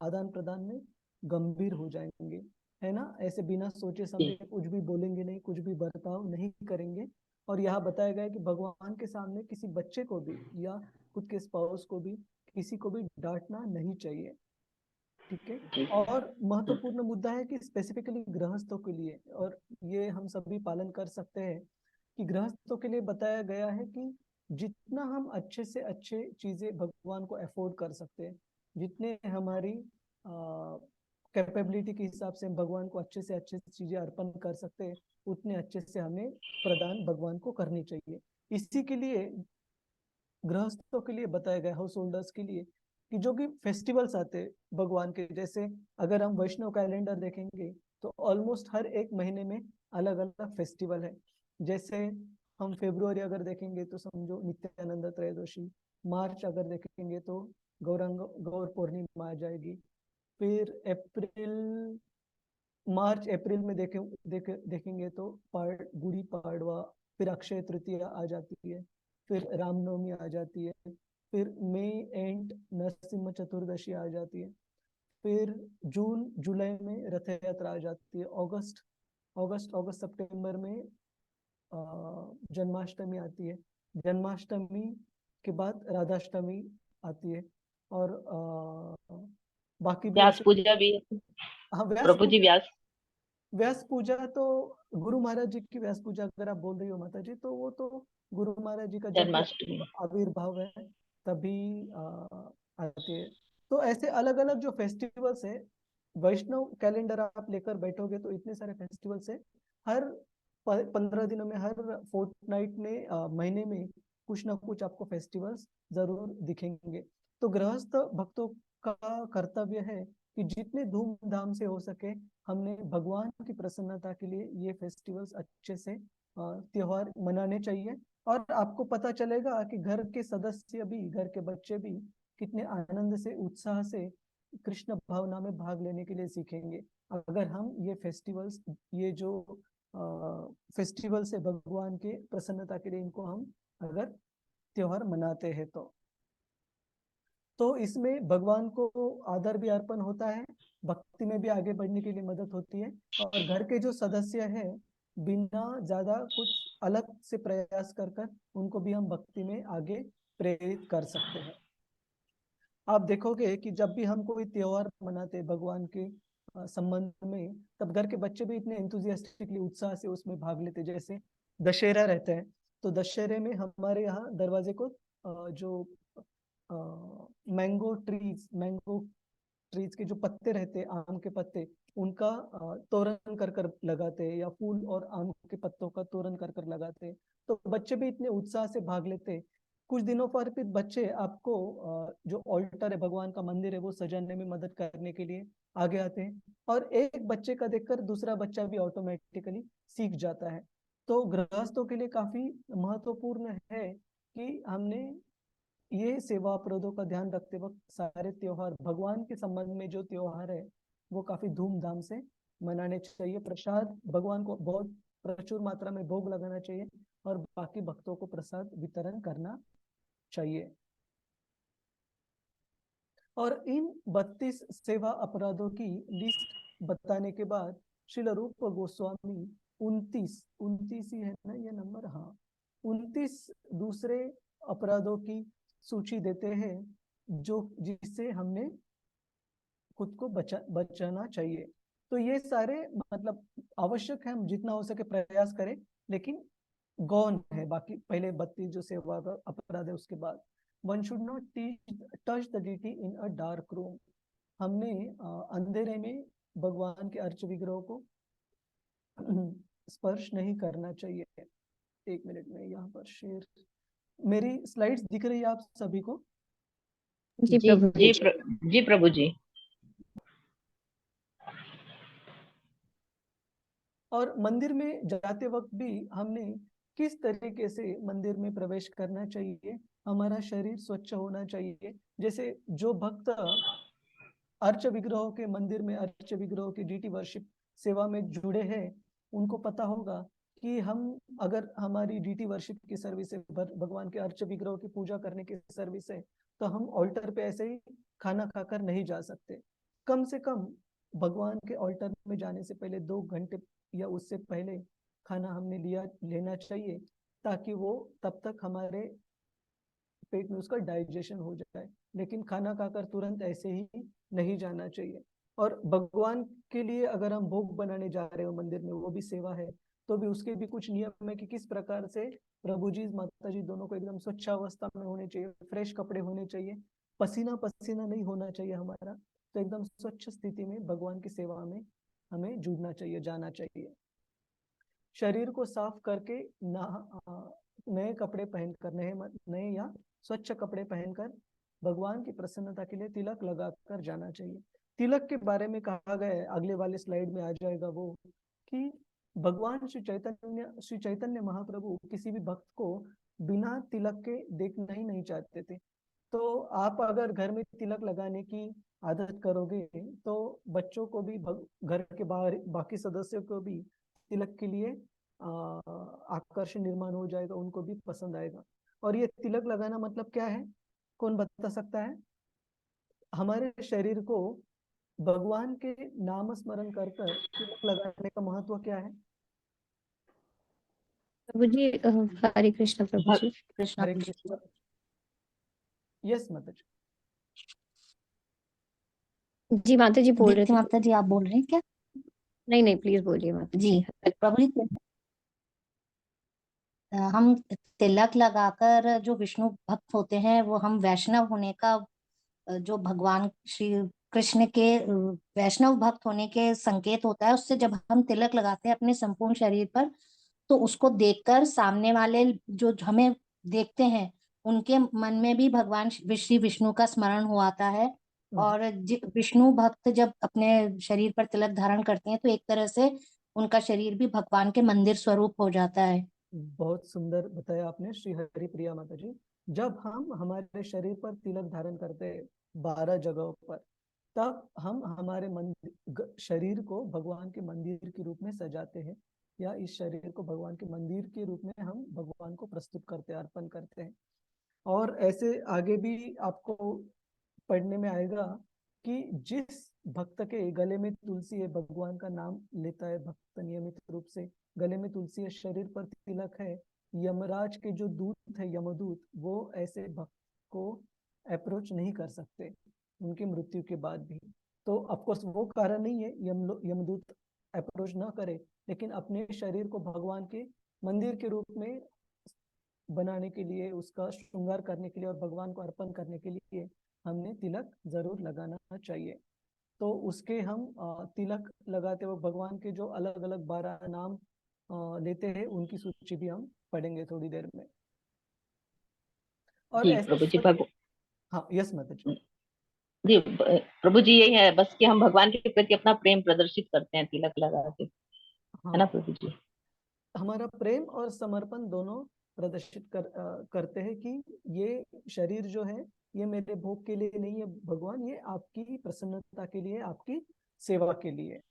आदान प्रदान में गंभीर हो जाएंगे, है ना। ऐसे बिना सोचे समझे जी कुछ भी बोलेंगे नहीं, कुछ भी बर्ताव नहीं करेंगे। और यहाँ बताया गया है कि भगवान के सामने किसी बच्चे को भी या खुद के स्पाउस को भी किसी को भी डांटना नहीं चाहिए, ठीक है। जी और महत्वपूर्ण मुद्दा है कि स्पेसिफिकली गृहस्थों के लिए, और ये हम सभी पालन कर सकते हैं कि गृहस्थों के लिए बताया गया है कि जितना हम अच्छे से अच्छे चीजें भगवान को अफोर्ड कर सकते हैं, जितने हमारी कैपेबिलिटी के हिसाब से हम भगवान को अच्छे से अच्छे चीजें अर्पण कर सकते हैं, उतने अच्छे से हमें प्रदान भगवान को करनी चाहिए। इसी के लिए गृहस्थों के लिए बताया गया, हाउस होल्डर्स के लिए, कि जो भी फेस्टिवल्स आते हैं भगवान के, जैसे अगर हम वैष्णव कैलेंडर देखेंगे तो ऑलमोस्ट हर एक महीने में अलग अलग फेस्टिवल है। जैसे हम फेब्रुवरी अगर देखेंगे तो समझो नित्यानंद त्रयोदशी, मार्च अगर देखेंगे तो गौर पूर्णिमा आ जाएगी, फिर मार्च अप्रैल में देखेंगे तो गुड़ी पाड़वा, फिर अक्षय तृतीया आ जाती है, फिर रामनवमी आ जाती है, फिर मई एंड नरसिम्हा चतुर्दशी आ जाती है, फिर जून जुलाई में रथ यात्रा आ जाती है, अगस्त सितंबर में जन्माष्टमी आती है, जन्माष्टमी के बाद राधाष्टमी आती है, और बाकी भी व्यास ऐसे। पूजा भी, हाँ व्यास प्रभु जी पूजा, व्यास व्यास पूजा तो गुरु महाराज जी की व्यास पूजा अगर आप बोल रही हो माता जी, तो वो तो गुरु महाराज जी का जब भी जन्माष्टमी। आविर्भाव है तभी आती है। तो ऐसे अलग अलग जो फेस्टिवल्स है, वैष्णव कैलेंडर आप लेकर बैठोगे तो इतने सारे फेस्टिवल्स है। हर 15 दिनों में, हर फोर्टनाइट में, महीने में कुछ ना कुछ आपको फेस्टिवल्स जरूर दिखेंगे। तो गृहस्थ भक्तों का कर्तव्य है कि जितने धूमधाम से हो सके हमने भगवान की प्रसन्नता के लिए ये फेस्टिवल्स अच्छे से त्योहार मनाने चाहिए। और आपको पता चलेगा कि घर के सदस्य भी, घर के बच्चे भी कितने आनंद से, उत्साह से कृष्ण भावना में भाग लेने के लिए सीखेंगे, अगर हम ये फेस्टिवल्स, ये जो फेस्टिवल्स है भगवान के प्रसन्नता के लिए, इनको हम अगर त्योहार मनाते हैं तो इसमें भगवान को आदर भी अर्पण होता है, भक्ति में भी आगे बढ़ने के लिए मदद होती है। और घर के जो सदस्य हैं, बिना ज्यादा कुछ अलग से प्रयास कर कर उनको भी हम भक्ति में आगे प्रेरित कर सकते हैं। आप देखोगे कि जब भी हम कोई त्योहार मनाते हैं भगवान के संबंध में, तब घर के बच्चे भी इतने एंथुजियास्टिकली, उत्साह से उसमें भाग लेते। जैसे दशहरा रहता है, तो दशहरे में हमारे यहाँ दरवाजे को जो मैंगो ट्रीज के जो पत्ते रहते हैं, आम के पत्ते, उनका तोरण कर कर लगाते हैं, या फूल और आम के पत्तों का तोरण कर कर लगाते हैं। तो बच्चे भी इतने उत्साह से भाग लेते हैं। कुछ दिनों पर फिर बच्चे आपको जो ऑल्टर है, भगवान का मंदिर है, वो सजाने में मदद करने के लिए आगे आते हैं। और एक बच्चे का देखकर दूसरा बच्चा भी ऑटोमेटिकली सीख जाता है। तो गृहस्थों के लिए काफी महत्वपूर्ण है कि हमने ये सेवा अपराधों का ध्यान रखते वक्त सारे त्योहार, भगवान के संबंध में जो त्योहार है वो काफी धूमधाम से मनाने चाहिए। प्रसाद भगवान को बहुत प्रचुर मात्रा में भोग लगाना चाहिए और बाकी भक्तों को प्रसाद वितरण करना चाहिए। और इन 32 सेवा अपराधों की लिस्ट बताने के बाद श्रील रूप गोस्वामी 29 ही है ना ये नंबर, हाँ, 29 दूसरे अपराधों की सूची देते हैं जो जिससे हमने खुद को बचाना चाहिए। तो ये सारे मतलब आवश्यक है, हम जितना हो सके प्रयास करें, लेकिन गौन है बाकी पहले 32 जो सेवा अपराध है उसके बाद। One should not touch the deity in a dark room. हमने अंधेरे में भगवान के अर्च विग्रह को स्पर्श नहीं करना चाहिए। एक मिनट में यहाँ पर शेयर, मेरी स्लाइड्स दिख रही है आप सभी को? जी जी प्रभु जी जी प्रभु जी। और मंदिर में जाते वक्त भी हमने किस तरीके से मंदिर में प्रवेश करना चाहिए, हमारा शरीर स्वच्छ होना चाहिए। जैसे जो भक्त अर्च विग्रहों के मंदिर में, अर्च विग्रहों की डीटी वर्शिप सेवा में जुड़े हैं, उनको पता होगा कि हम अगर हमारी डीटी वर्शिप की सर्विस है, भगवान के अर्च विग्रहों की पूजा करने की सर्विस है, तो हम ऑल्टर पे ऐसे ही खाना खाकर नहीं जा सकते। कम से कम भगवान के ऑल्टर में जाने से पहले 2 घंटे या उससे पहले खाना हमने लेना चाहिए, ताकि वो तब तक हमारे पेट में उसका डाइजेशन हो जाए। लेकिन खाना खाकर तुरंत ऐसे ही नहीं जाना चाहिए। और भगवान के लिए अगर हम भोग बनाने जा रहे हो मंदिर में, वो भी सेवा है, तो भी उसके भी कुछ नियम है कि किस प्रकार से प्रभु जी माता जी दोनों को एकदम स्वच्छ अवस्था में होने चाहिए, फ्रेश कपड़े होने चाहिए, पसीना पसीना नहीं होना चाहिए हमारा। तो एकदम स्वच्छ स्थिति में भगवान की सेवा में हमें जुड़ना चाहिए, जाना चाहिए। शरीर को साफ करके नए कपड़े पहनकर, नए या स्वच्छ कपड़े पहनकर भगवान की प्रसन्नता के लिए तिलक लगाकर जाना चाहिए। तिलक के बारे में कहा गया है, अगले वाले स्लाइड में आ जाएगा वो, कि भगवान श्री चैतन्य महाप्रभु किसी भी भक्त को बिना तिलक के देखना ही नहीं चाहते थे। तो आप अगर घर में तिलक लगाने की आदत करोगे तो बच्चों को भी, घर के बाहर बाकी सदस्यों को भी तिलक के लिए आकर्षण निर्माण हो जाएगा, उनको भी पसंद आएगा। और ये तिलक लगाना मतलब क्या है, कौन बता सकता है? हमारे शरीर को भगवान के नाम स्मरण कर कर तिलक लगाने का महत्व क्या है? प्रभु जी, हरे कृष्ण प्रभु जी। कृष्ण हरे कृष्ण। यस माता जी। जी माता जी बोल रहे थे। माता जी आप बोल रहे हैं क्या? नहीं नहीं, प्लीज बोलिए माता जी प्रभु जी, हम तिलक लगाकर जो विष्णु भक्त होते हैं वो हम वैष्णव होने का जो भगवान श्री कृष्ण के वैष्णव भक्त होने के संकेत होता है। उससे जब हम तिलक लगाते हैं अपने संपूर्ण शरीर पर, तो उसको देखकर सामने वाले जो हमें देखते हैं उनके मन में भी भगवान श्री विष्णु का स्मरण हो आता है। और विष्णु भक्त जब अपने शरीर पर तिलक धारण करते हैं तो एक तरह से उनका शरीर भी भगवान के मंदिर स्वरूप हो जाता है। बहुत सुंदर बताया आपने श्री हरि प्रिया माता जी। जब हम हमारे शरीर पर तिलक धारण करते हैं 12 जगहों पर, तब हम हमारे मंदिर शरीर को भगवान के मंदिर के रूप में सजाते हैं, या इस शरीर को भगवान के मंदिर के रूप में हम भगवान को प्रस्तुत करते हैं, अर्पण करते हैं। और ऐसे आगे भी आपको पढ़ने में आएगा कि जिस भक्त के गले में तुलसी है, भगवान का नाम लेता है भक्त नियमित रूप से, गले में तुलसी है, शरीर पर तिलक है, यमराज के जो दूत है यमदूत, वो ऐसे भक्त को अप्रोच नहीं कर सकते उनकी मृत्यु के बाद भी। तो ऑफकोर्स वो कारण नहीं है यमदूत अप्रोच ना करे, लेकिन अपने शरीर को भगवान के मंदिर के रूप में बनाने के लिए, उसका श्रृंगार करने के लिए और भगवान को अर्पण करने के लिए हमने तिलक जरूर लगाना चाहिए। तो उसके हम तिलक लगाते वक्त भगवान के जो अलग अलग 12 नाम लेते हैं, उनकी सूची भी हम पढ़ेंगे थोड़ी देर में। और जी ऐसे प्रभु जी हाँ, यस माता जी। जी प्रभु जी, यही है बस कि हम भगवान के प्रति अपना प्रेम प्रदर्शित करते हैं तिलक लगा के, है ना हाँ, प्रभु जी? हमारा प्रेम और समर्पण दोनों प्रदर्शित करते हैं कि ये शरीर जो है ये मेरे भोग के लिए नहीं है भगवान, ये आपकी प्रसन्नता के लिए, आपकी सेवा के लिए।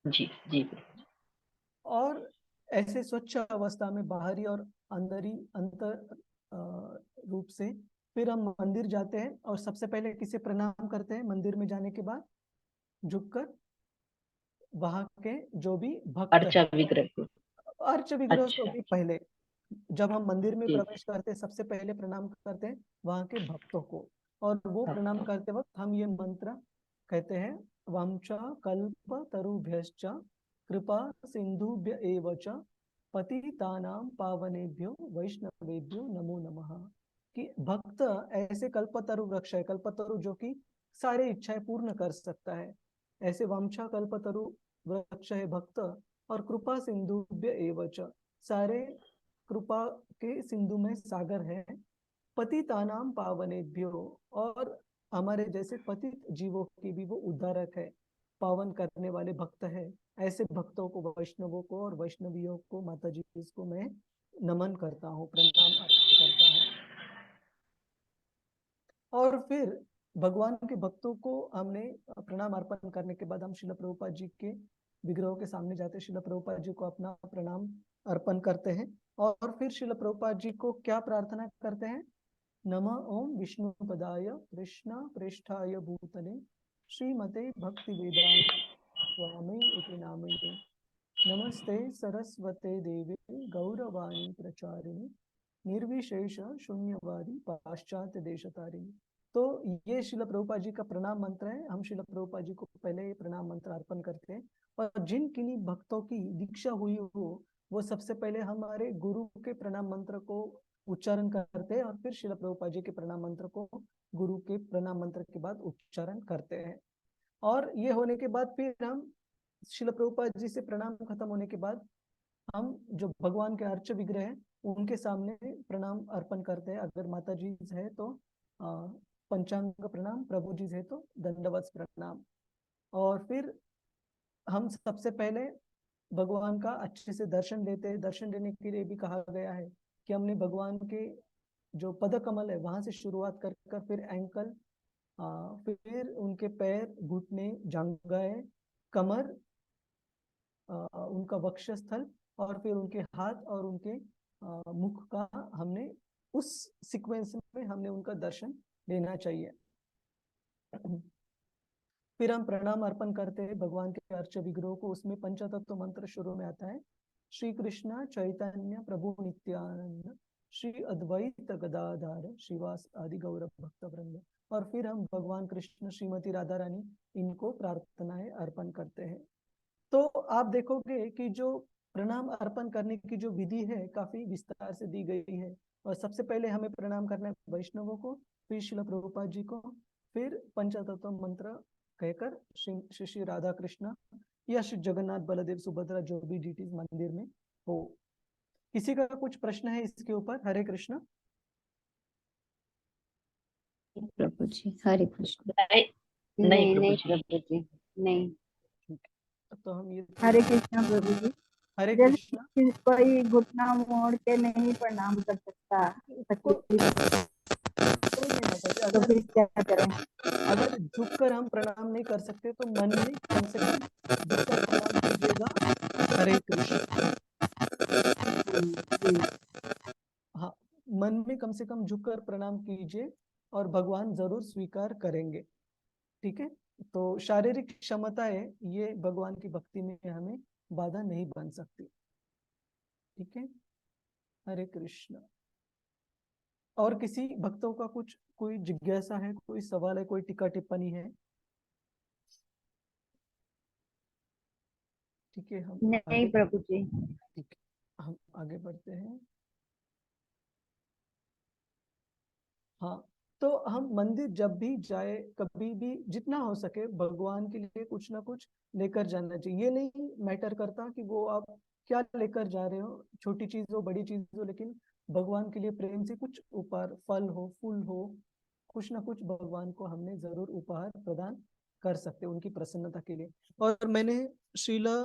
जी जी और ऐसे स्वच्छ अवस्था में बाहरी और अंतर रूप से फिर हम मंदिर जाते हैं और सबसे पहले किसे प्रणाम करते हैं? मंदिर में जाने के बाद झुककर वहां के जो भी भक्त अर्चा है, विग्रह को। अर्च विग्रह को अच्छा। भी पहले, जब हम मंदिर में जी। प्रवेश करते हैं सबसे पहले प्रणाम करते हैं वहां के भक्तों को। और वो प्रणाम हाँ, करते वक्त हम ये मंत्र कहते हैं, वांचा कल्प तरुभ्यश्च कृपा सिंधुभ्य एव च पतितानां पावनेभ्यो वैष्णवेभ्यो नमो नमः। कि भक्त ऐसे कल्पतरु वृक्ष है, कल्पतरु जो कि सारे इच्छाएं पूर्ण कर सकता है, ऐसे वांछा कल्पतरु वृक्ष है भक्त। और कृपा सिंधुभ्य एव च, सारे कृपा के सिंधु में सागर है। पतितानाम पावनेभ्यो, और हमारे जैसे पतित जीवों की भी वो उद्धारक है, पावन करने वाले भक्त है। ऐसे भक्तों को, वैष्णवों को और वैष्णवियों को, माता जी को मैं नमन करता हूँ, प्रणाम अर्पण करता हूँ। और फिर भगवान के भक्तों को हमने प्रणाम अर्पण करने के बाद हम श्रील प्रभुपाद जी के विग्रहों के सामने जाते, श्रील प्रभुपाद जी को अपना प्रणाम अर्पण करते हैं। और फिर श्रील प्रभुपाद जी को क्या प्रार्थना करते हैं? नमः ओम विष्णु पदाय कृष्ण प्रेष्ठाय भूतले श्रीमते भक्ति वेदांत स्वामी इति नामिने नमस्ते सरस्वते देवी गौरवाणी प्रचारिणी निर्विशेष शून्यवादी पाश्चात्य देशतारिणी। तो ये शिला प्रभुपाद जी का प्रणाम मंत्र है। हम शिला प्रभुपाद जी को पहले प्रणाम मंत्र अर्पण करते हैं, और जिन किन्हीं भक्तों की दीक्षा हुई हो वो सबसे पहले हमारे गुरु के प्रणाम मंत्र को उच्चारण करते हैं, और फिर शिला प्रभुपाद जी के प्रणाम मंत्र को गुरु के प्रणाम मंत्र के बाद उच्चारण करते हैं। और ये होने के बाद फिर हम शिला प्रभुपाद जी से प्रणाम खत्म होने के बाद हम जो भगवान के अर्च विग्रह हैं उनके सामने प्रणाम अर्पण करते हैं। अगर माता जी है तो पंचांग प्रणाम, प्रभु जी है तो दंडवत प्रणाम। और फिर हम सबसे पहले भगवान का अच्छे से दर्शन लेते हैं। दर्शन लेने के लिए भी कहा गया है कि हमने भगवान के जो पद कमल है वहां से शुरुआत कर फिर एंकल, फिर उनके पैर, घुटने, जांघाएं, कमर, उनका वक्षस्थल, और फिर उनके हाथ और उनके मुख का हमने उस सीक्वेंस में हमने उनका दर्शन लेना चाहिए। फिर हम प्रणाम अर्पण करते हैं भगवान के अर्च विग्रह को। उसमें पंचतत्व मंत्र शुरू में आता है, श्री कृष्ण चैतन्य प्रभु नित्यानंद श्री अद्वैत गदाधार श्रीवास आदि गौर भक्त वृंद। और फिर हम भगवान कृष्ण, श्रीमती राधा रानी, इनको प्रार्थनाएं अर्पण करते हैं। तो आप देखोगे कि जो प्रणाम अर्पण करने की जो विधि है काफी विस्तार से दी गई है। और सबसे पहले हमें प्रणाम करना है वैष्णवों को, फिर श्रील प्रभुपाद जी को, फिर पंचतत्व मंत्र कहकर श्री श्री राधा कृष्ण या श्री जगन्नाथ बलदेव सुभद्रा जो भी डीटीज मंदिर में हो। किसी का कुछ प्रश्न है इसके ऊपर? हरे कृष्ण। प्रभु जी हरे कृष्ण। नहीं नहीं प्रभु नहीं जी। प्रभु जी, नहीं। तो हम ये हरे कृष्णा प्रभु जी। हरे जैसे कृष्ण। कोई घुटना मोड़ के नहीं प्रणाम कर सकता, कोई तकलीफ, नहीं माता जी, तो फिर क्या करें? अगर झुककर हम प्रणाम नहीं कर सकते तो मन में कम से कम झुककर प्रणाम कीजिएगा, हरे कृष्ण। जी। हाँ, मन में कम से कम झुककर प्रणाम कीजिए और भगवान जरूर स्वीकार करेंगे। ठीक है, तो शारीरिक क्षमताएं ये भगवान की भक्ति में हमें बाधा नहीं बन सकती। ठीक है, हरे कृष्ण। और किसी भक्तों का कुछ कोई जिज्ञासा है, कोई सवाल है, कोई टीका टिप्पणी है? ठीक है, हम नहीं आगे, प्रभु जी। ठीक है, हम आगे बढ़ते हैं। हाँ, तो हम मंदिर जब भी जाए, कभी भी जितना हो सके भगवान के लिए कुछ ना कुछ लेकर जाना चाहिए। ये नहीं मैटर करता कि वो आप क्या लेकर जा रहे हो, छोटी चीज हो बड़ी चीज हो, लेकिन भगवान के लिए प्रेम से कुछ उपहार, फल हो फूल हो, कुछ ना कुछ भगवान को हमने जरूर उपहार प्रदान कर सकते हैं उनकी प्रसन्नता के लिए। और मैंने श्रीला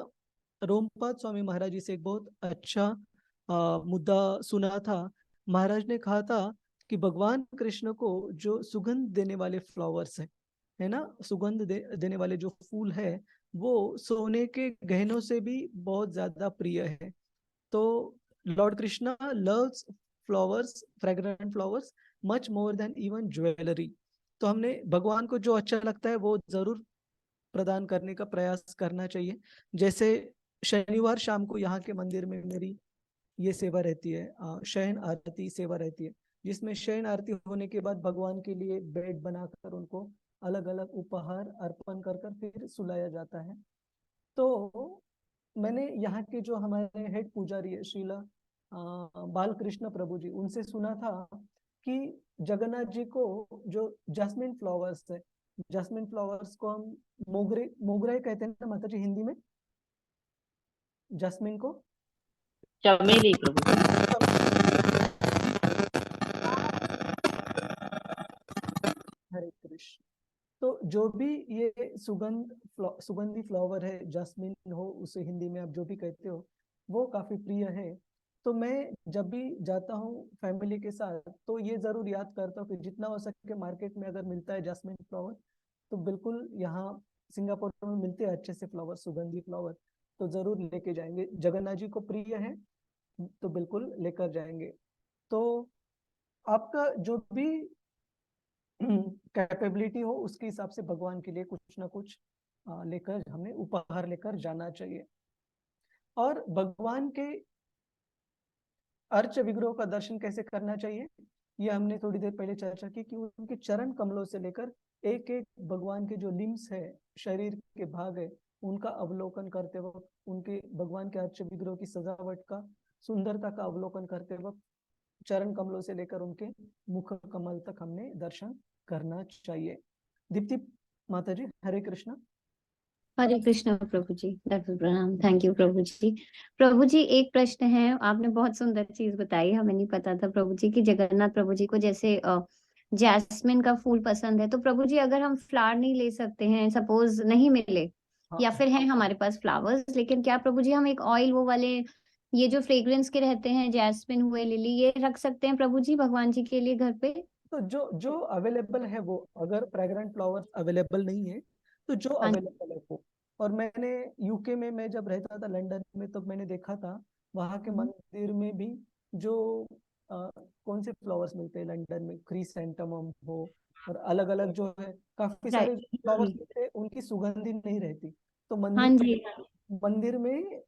रोमपाद स्वामी महाराज जी से एक बहुत अच्छा मुद्दा सुना था। महाराज ने कहा था कि भगवान कृष्ण को जो सुगंध देने वाले फ्लावर्स है ना, सुगंध देने वाले जो फूल है, वो सोने के गहनों से भी बहुत ज्यादा प्रिय है। तो Lord Krishna loves flowers, fragrant flowers much more than even jewellery. तो हमने भगवान को जो अच्छा लगता है वो जरूर प्रदान करने का प्रयास करना चाहिए। जैसे शनिवार शाम को यहाँ के मंदिर में मेरी ये सेवा रहती है, शयन आरती सेवा रहती है, जिसमें शयन आरती होने के बाद भगवान के लिए बेड बनाकर उनको अलग अलग उपहार अर्पण कर कर फिर सुलाया जाता है। तो मैंने यहाँ के जो हमारे हेड पुजारी है श्रीला बालकृष्ण प्रभु जी, उनसे सुना था कि जगन्नाथ जी को जो जैस्मिन फ्लावर्स है, जैस्मिन फ्लावर्स को हम मोगरे, मोगरे कहते हैं ना माता जी हिंदी में, जैस्मिन को चमेली प्रभु जी। हरे कृष्ण। तो जो भी ये सुगंधी फ्लावर है, जैस्मिन हो उसे हिंदी में आप जो भी कहते हो, वो काफी प्रिय है। तो मैं जब भी जाता हूँ फैमिली के साथ तो ये जरूर याद करता हूँ कि जितना हो सके मार्केट में अगर मिलता है जैस्मिन फ्लावर, तो बिल्कुल, यहाँ सिंगापुर में मिलते हैं अच्छे से फ्लावर, सुगंधी फ्लावर, तो जरूर लेके जाएंगे। जगन्नाथ जी को प्रिय है तो बिल्कुल लेकर जाएंगे। तो आपका जो भी कैपेबिलिटी हो उसके हिसाब से भगवान के लिए कुछ ना कुछ लेकर, हमें उपहार लेकर जाना चाहिए। और भगवान के अर्च विग्रह का दर्शन कैसे करना चाहिए, ये हमने थोड़ी देर पहले चर्चा की कि उनके चरण कमलों से लेकर एक एक भगवान के जो लिम्स है, शरीर के भाग है, उनका अवलोकन करते वक्त, उनके भगवान के अर्च विग्रह की सजावट का, सुंदरता का अवलोकन करते वक्त चरण कमलों से लेकर उनके मुख कमल तक हमने दर्शन करना चाहिए। दीप्ति माता जी, हरे कृष्ण। हरे कृष्ण प्रभु जी, दंडवत प्रणाम। थैंक यू प्रभु जी। प्रभु जी एक प्रश्न है, आपने बहुत सुंदर चीज बताई, हमें नहीं पता था प्रभु जी कि जगन्नाथ प्रभु जी को जैसे जैस्मिन का फूल पसंद है, तो प्रभु जी अगर हम फ्लावर नहीं ले सकते हैं, सपोज नहीं मिले, हाँ, या फिर है हमारे पास फ्लावर्स, लेकिन क्या प्रभु जी हम एक ऑयल वो वाले, ये जो फ्रेग्रेंस के रहते हैं, जैस्मिन हुए, लिली, ये रख सकते हैं प्रभु जी भगवान जी के लिए घर पे? तो जो जो अवेलेबल है वो, अगर फ्रेग्रेंट फ्लावर्स अवेलेबल नहीं है तो जो हाँ अवेलेबल है वो। और मैंने यूके में, मैं जब रहता था लंदन में, तो मैंने देखा था वहाँ के मंदिर में भी जो कौन से फ्लावर्स मिलते हैं लंदन में, क्रिसैंथेमम हो और अलग अलग जो है काफी सारे फ्लावर्स राइट। मिलते हैं, उनकी सुगंधी नहीं रहती। तो हाँ जी। मंदिर में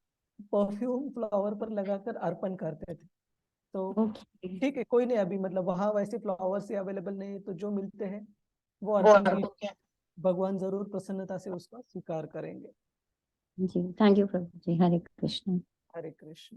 परफ्यूम फ्लावर पर लगाकर अर्पण करते थे। तो ओके। ठीक है, कोई नहीं, अभी मतलब वहां वैसे फ्लावर्स अवेलेबल नहीं है, तो जो मिलते हैं वो अर्पण की, भगवान जरूर प्रसन्नता से उसका स्वीकार करेंगे। जी थैंक यू प्रभु जी। हरे कृष्ण। हरे कृष्ण।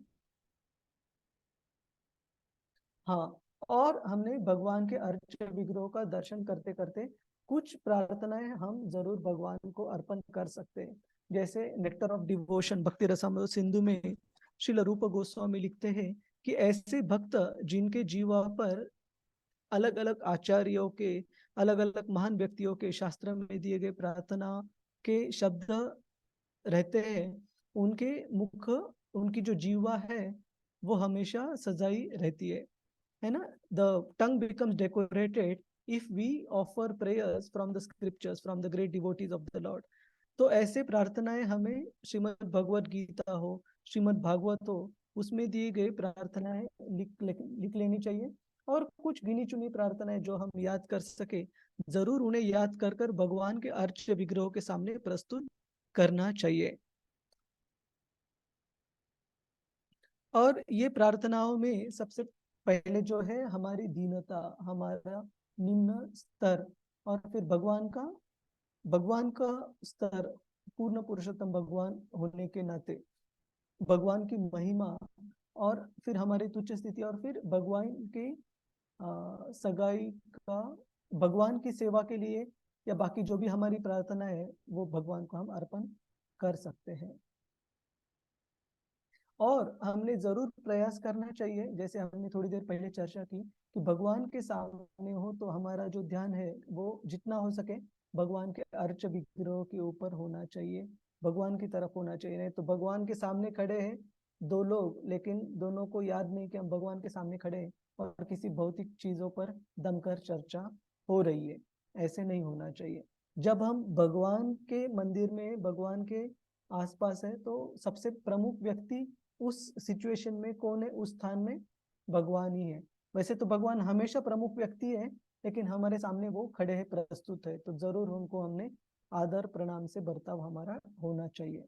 हाँ, और हमने भगवान के अर्च विग्रह का दर्शन करते करते कुछ प्रार्थनाएं हम जरूर भगवान को अर्पण कर सकते हैं। जैसे नेक्टर ऑफ डिवोशन भक्ति रसामृत सिंधु में श्रील रूप गोस्वामी लिखते हैं कि ऐसे भक्त जिनके जीवा पर अलग अलग आचार्यों के, अलग अलग महान व्यक्तियों के शास्त्र में दिए गए प्रार्थना के शब्द रहते हैं, उनके मुख, उनकी जो जीवा है वो हमेशा सजाई रहती है ना। The tongue becomes decorated if we offer prayers from the scriptures from the great devotees of the Lord. तो ऐसे प्रार्थनाएं हमें श्रीमद् भगवत गीता हो, श्रीमद् भागवत हो, उसमें दी गई प्रार्थनाएं लिख लेनी चाहिए। और कुछ गिनी चुनी प्रार्थनाएं जो हम याद कर सके, जरूर उन्हें याद कर कर भगवान के अर्च विग्रहों के सामने प्रस्तुत करना चाहिए। और ये प्रार्थनाओं में सबसे पहले जो है हमारी दीनता, हमारा निम्न स्तर, और फिर भगवान का स्तर, पूर्ण पुरुषोत्तम भगवान होने के नाते भगवान की महिमा, और फिर हमारी तुच्छ स्थिति, और फिर भगवान के सगाई का, भगवान की सेवा के लिए या बाकी जो भी हमारी प्रार्थना है वो भगवान को हम अर्पण कर सकते हैं। और हमने जरूर प्रयास करना चाहिए, जैसे हमने थोड़ी देर पहले चर्चा की, कि भगवान के सामने हो तो हमारा जो ध्यान है वो जितना हो सके भगवान के अर्च विग्रह के ऊपर होना चाहिए, भगवान की तरफ होना चाहिए। नहीं तो भगवान के सामने खड़े हैं दो लोग, लेकिन दोनों को याद नहीं कि हम भगवान के सामने खड़े हैं और किसी भौतिक चीजों पर दमकर चर्चा हो रही है। ऐसे नहीं होना चाहिए। जब हम भगवान के मंदिर में, भगवान के आसपास है, तो सबसे प्रमुख व्यक्ति उस सिचुएशन में कौन है? उस स्थान में भगवान ही है। वैसे तो भगवान हमेशा प्रमुख व्यक्ति है, लेकिन हमारे सामने वो खड़े हैं, प्रस्तुत है, तो जरूर उनको हमने आदर प्रणाम से बर्ताव हमारा होना चाहिए।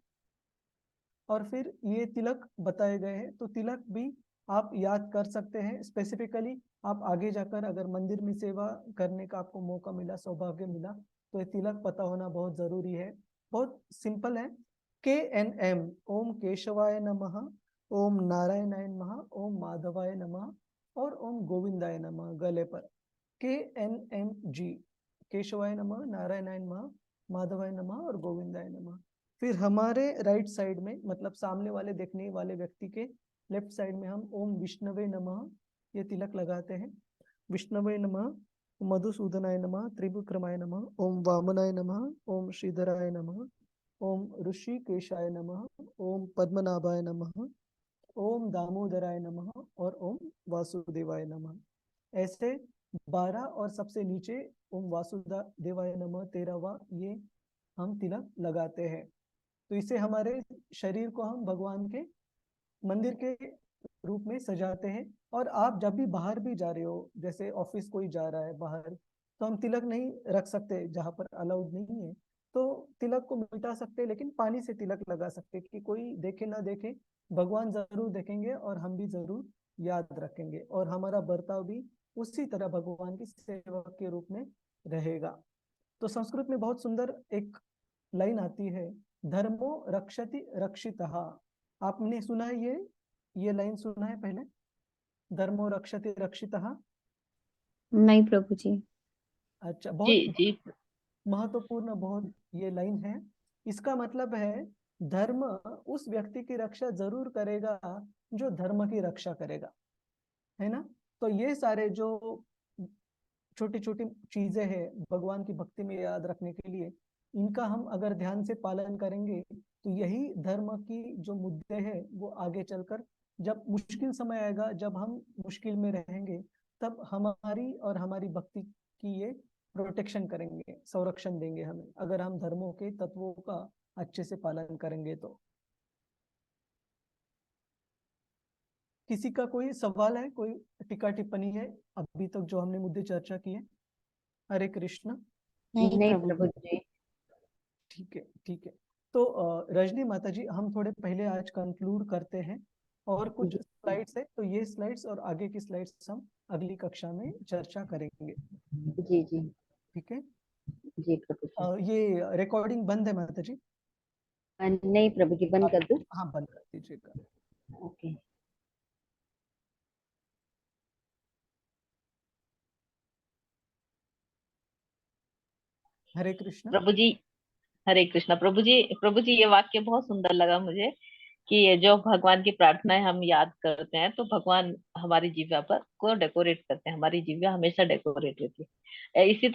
और फिर ये तिलक बताए गए हैं, तो तिलक भी आप याद कर सकते हैं। स्पेसिफिकली आप आगे जाकर अगर मंदिर में सेवा करने का आपको मौका मिला, सौभाग्य मिला, तो ये तिलक पता होना बहुत जरूरी है। बहुत सिंपल है। KNM, ओम केशवाय नमः, ओम नारायणाय नमः, ओम माधवाय नमः और ओम गोविंदाय नमः गले पर। KNMG, केशवाय नमः, नारायणाय नमः, माधवाय नमः और गोविंदाय नमः। फिर हमारे राइट साइड में, मतलब सामने वाले देखने वाले व्यक्ति के लेफ्ट साइड में, हम ओम विष्णवे नमः ये तिलक लगाते हैं। विष्णवे नमः, मधुसूदनाय नमः, त्रिविक्रमाय नमः, ओम वामनाय नमः, ओम श्रीधराय नमः, ओम ऋषिकेशाय नमः, ओम पद्मनाभाय नमः, ओम दामोदराय नमः और ओम वासुदेवाय नमः। ऐसे 12 और सबसे नीचे ओम वासुदेवाय नमः 13वां, ये हम तिलक लगाते हैं। तो इसे हमारे शरीर को हम भगवान के मंदिर के रूप में सजाते हैं। और आप जब भी बाहर भी जा रहे हो, जैसे ऑफिस कोई जा रहा है बाहर, तो हम तिलक नहीं रख सकते जहां पर अलाउड नहीं है, तो तिलक को मिटा सकते, लेकिन पानी से तिलक लगा सकते कि कोई देखे ना देखे, भगवान जरूर देखेंगे और हम भी जरूर याद रखेंगे, और हमारा बर्ताव भी उसी तरह भगवान की सेवा के रूप में रहेगा। तो संस्कृत में बहुत सुंदर एक लाइन आती है, धर्मो रक्षति रक्षितः। आपने सुना है ये लाइन सुना है पहले? धर्मो रक्षति रक्षितः। नहीं प्रभु जी। अच्छा, जी बहुत जी महत्वपूर्ण बहुत ये लाइन है। इसका मतलब है धर्म उस व्यक्ति की रक्षा जरूर करेगा जो धर्म की रक्षा करेगा, है ना। तो ये सारे जो छोटी छोटी चीजें हैं भगवान की भक्ति में याद रखने के लिए, इनका हम अगर ध्यान से पालन करेंगे, तो यही धर्म की जो मुद्दे हैं वो आगे चलकर जब मुश्किल समय आएगा, जब हम मुश्किल में रहेंगे, तब हमारी और हमारी भक्ति की ये प्रोटेक्शन करेंगे, संरक्षण देंगे हमें, अगर हम धर्मों के तत्वों का अच्छे से पालन करेंगे तो। किसी का कोई सवाल है, कोई टीका टिप्पणी है अभी तक जो हमने मुद्दे चर्चा किए? हरे कृष्ण। नहीं नहीं प्रभु। प्रभु जी। ठीक है, ठीक है। तो रजनी माता जी, हम थोड़े पहले आज कंक्लूड करते हैं, और कुछ जी स्लाइड्स है, तो ये स्लाइड्स और आगे की स्लाइड्स हम अगली कक्षा में चर्चा करेंगे। जी जी ठीक है। जी प्रभु जी। ये रिकॉर्डिंग बंद है माता जी। नहीं प्रभु जी, बंद कर दूं? हाँ, बंद कर दीजिएगा। ओके। हरे कृष्ण। प्रभु जी, हरे कृष्णा। प्रभु जी, प्रभु जी, ये वाक्य बहुत सुंदर लगा मुझे कि ये जो भगवान की प्रार्थनाएं हम याद करते हैं तो भगवान हमारी जिह्वा पर को डेकोरेट करते हैं, हमारी जिह्वा हमेशा डेकोरेट रहती है। इसी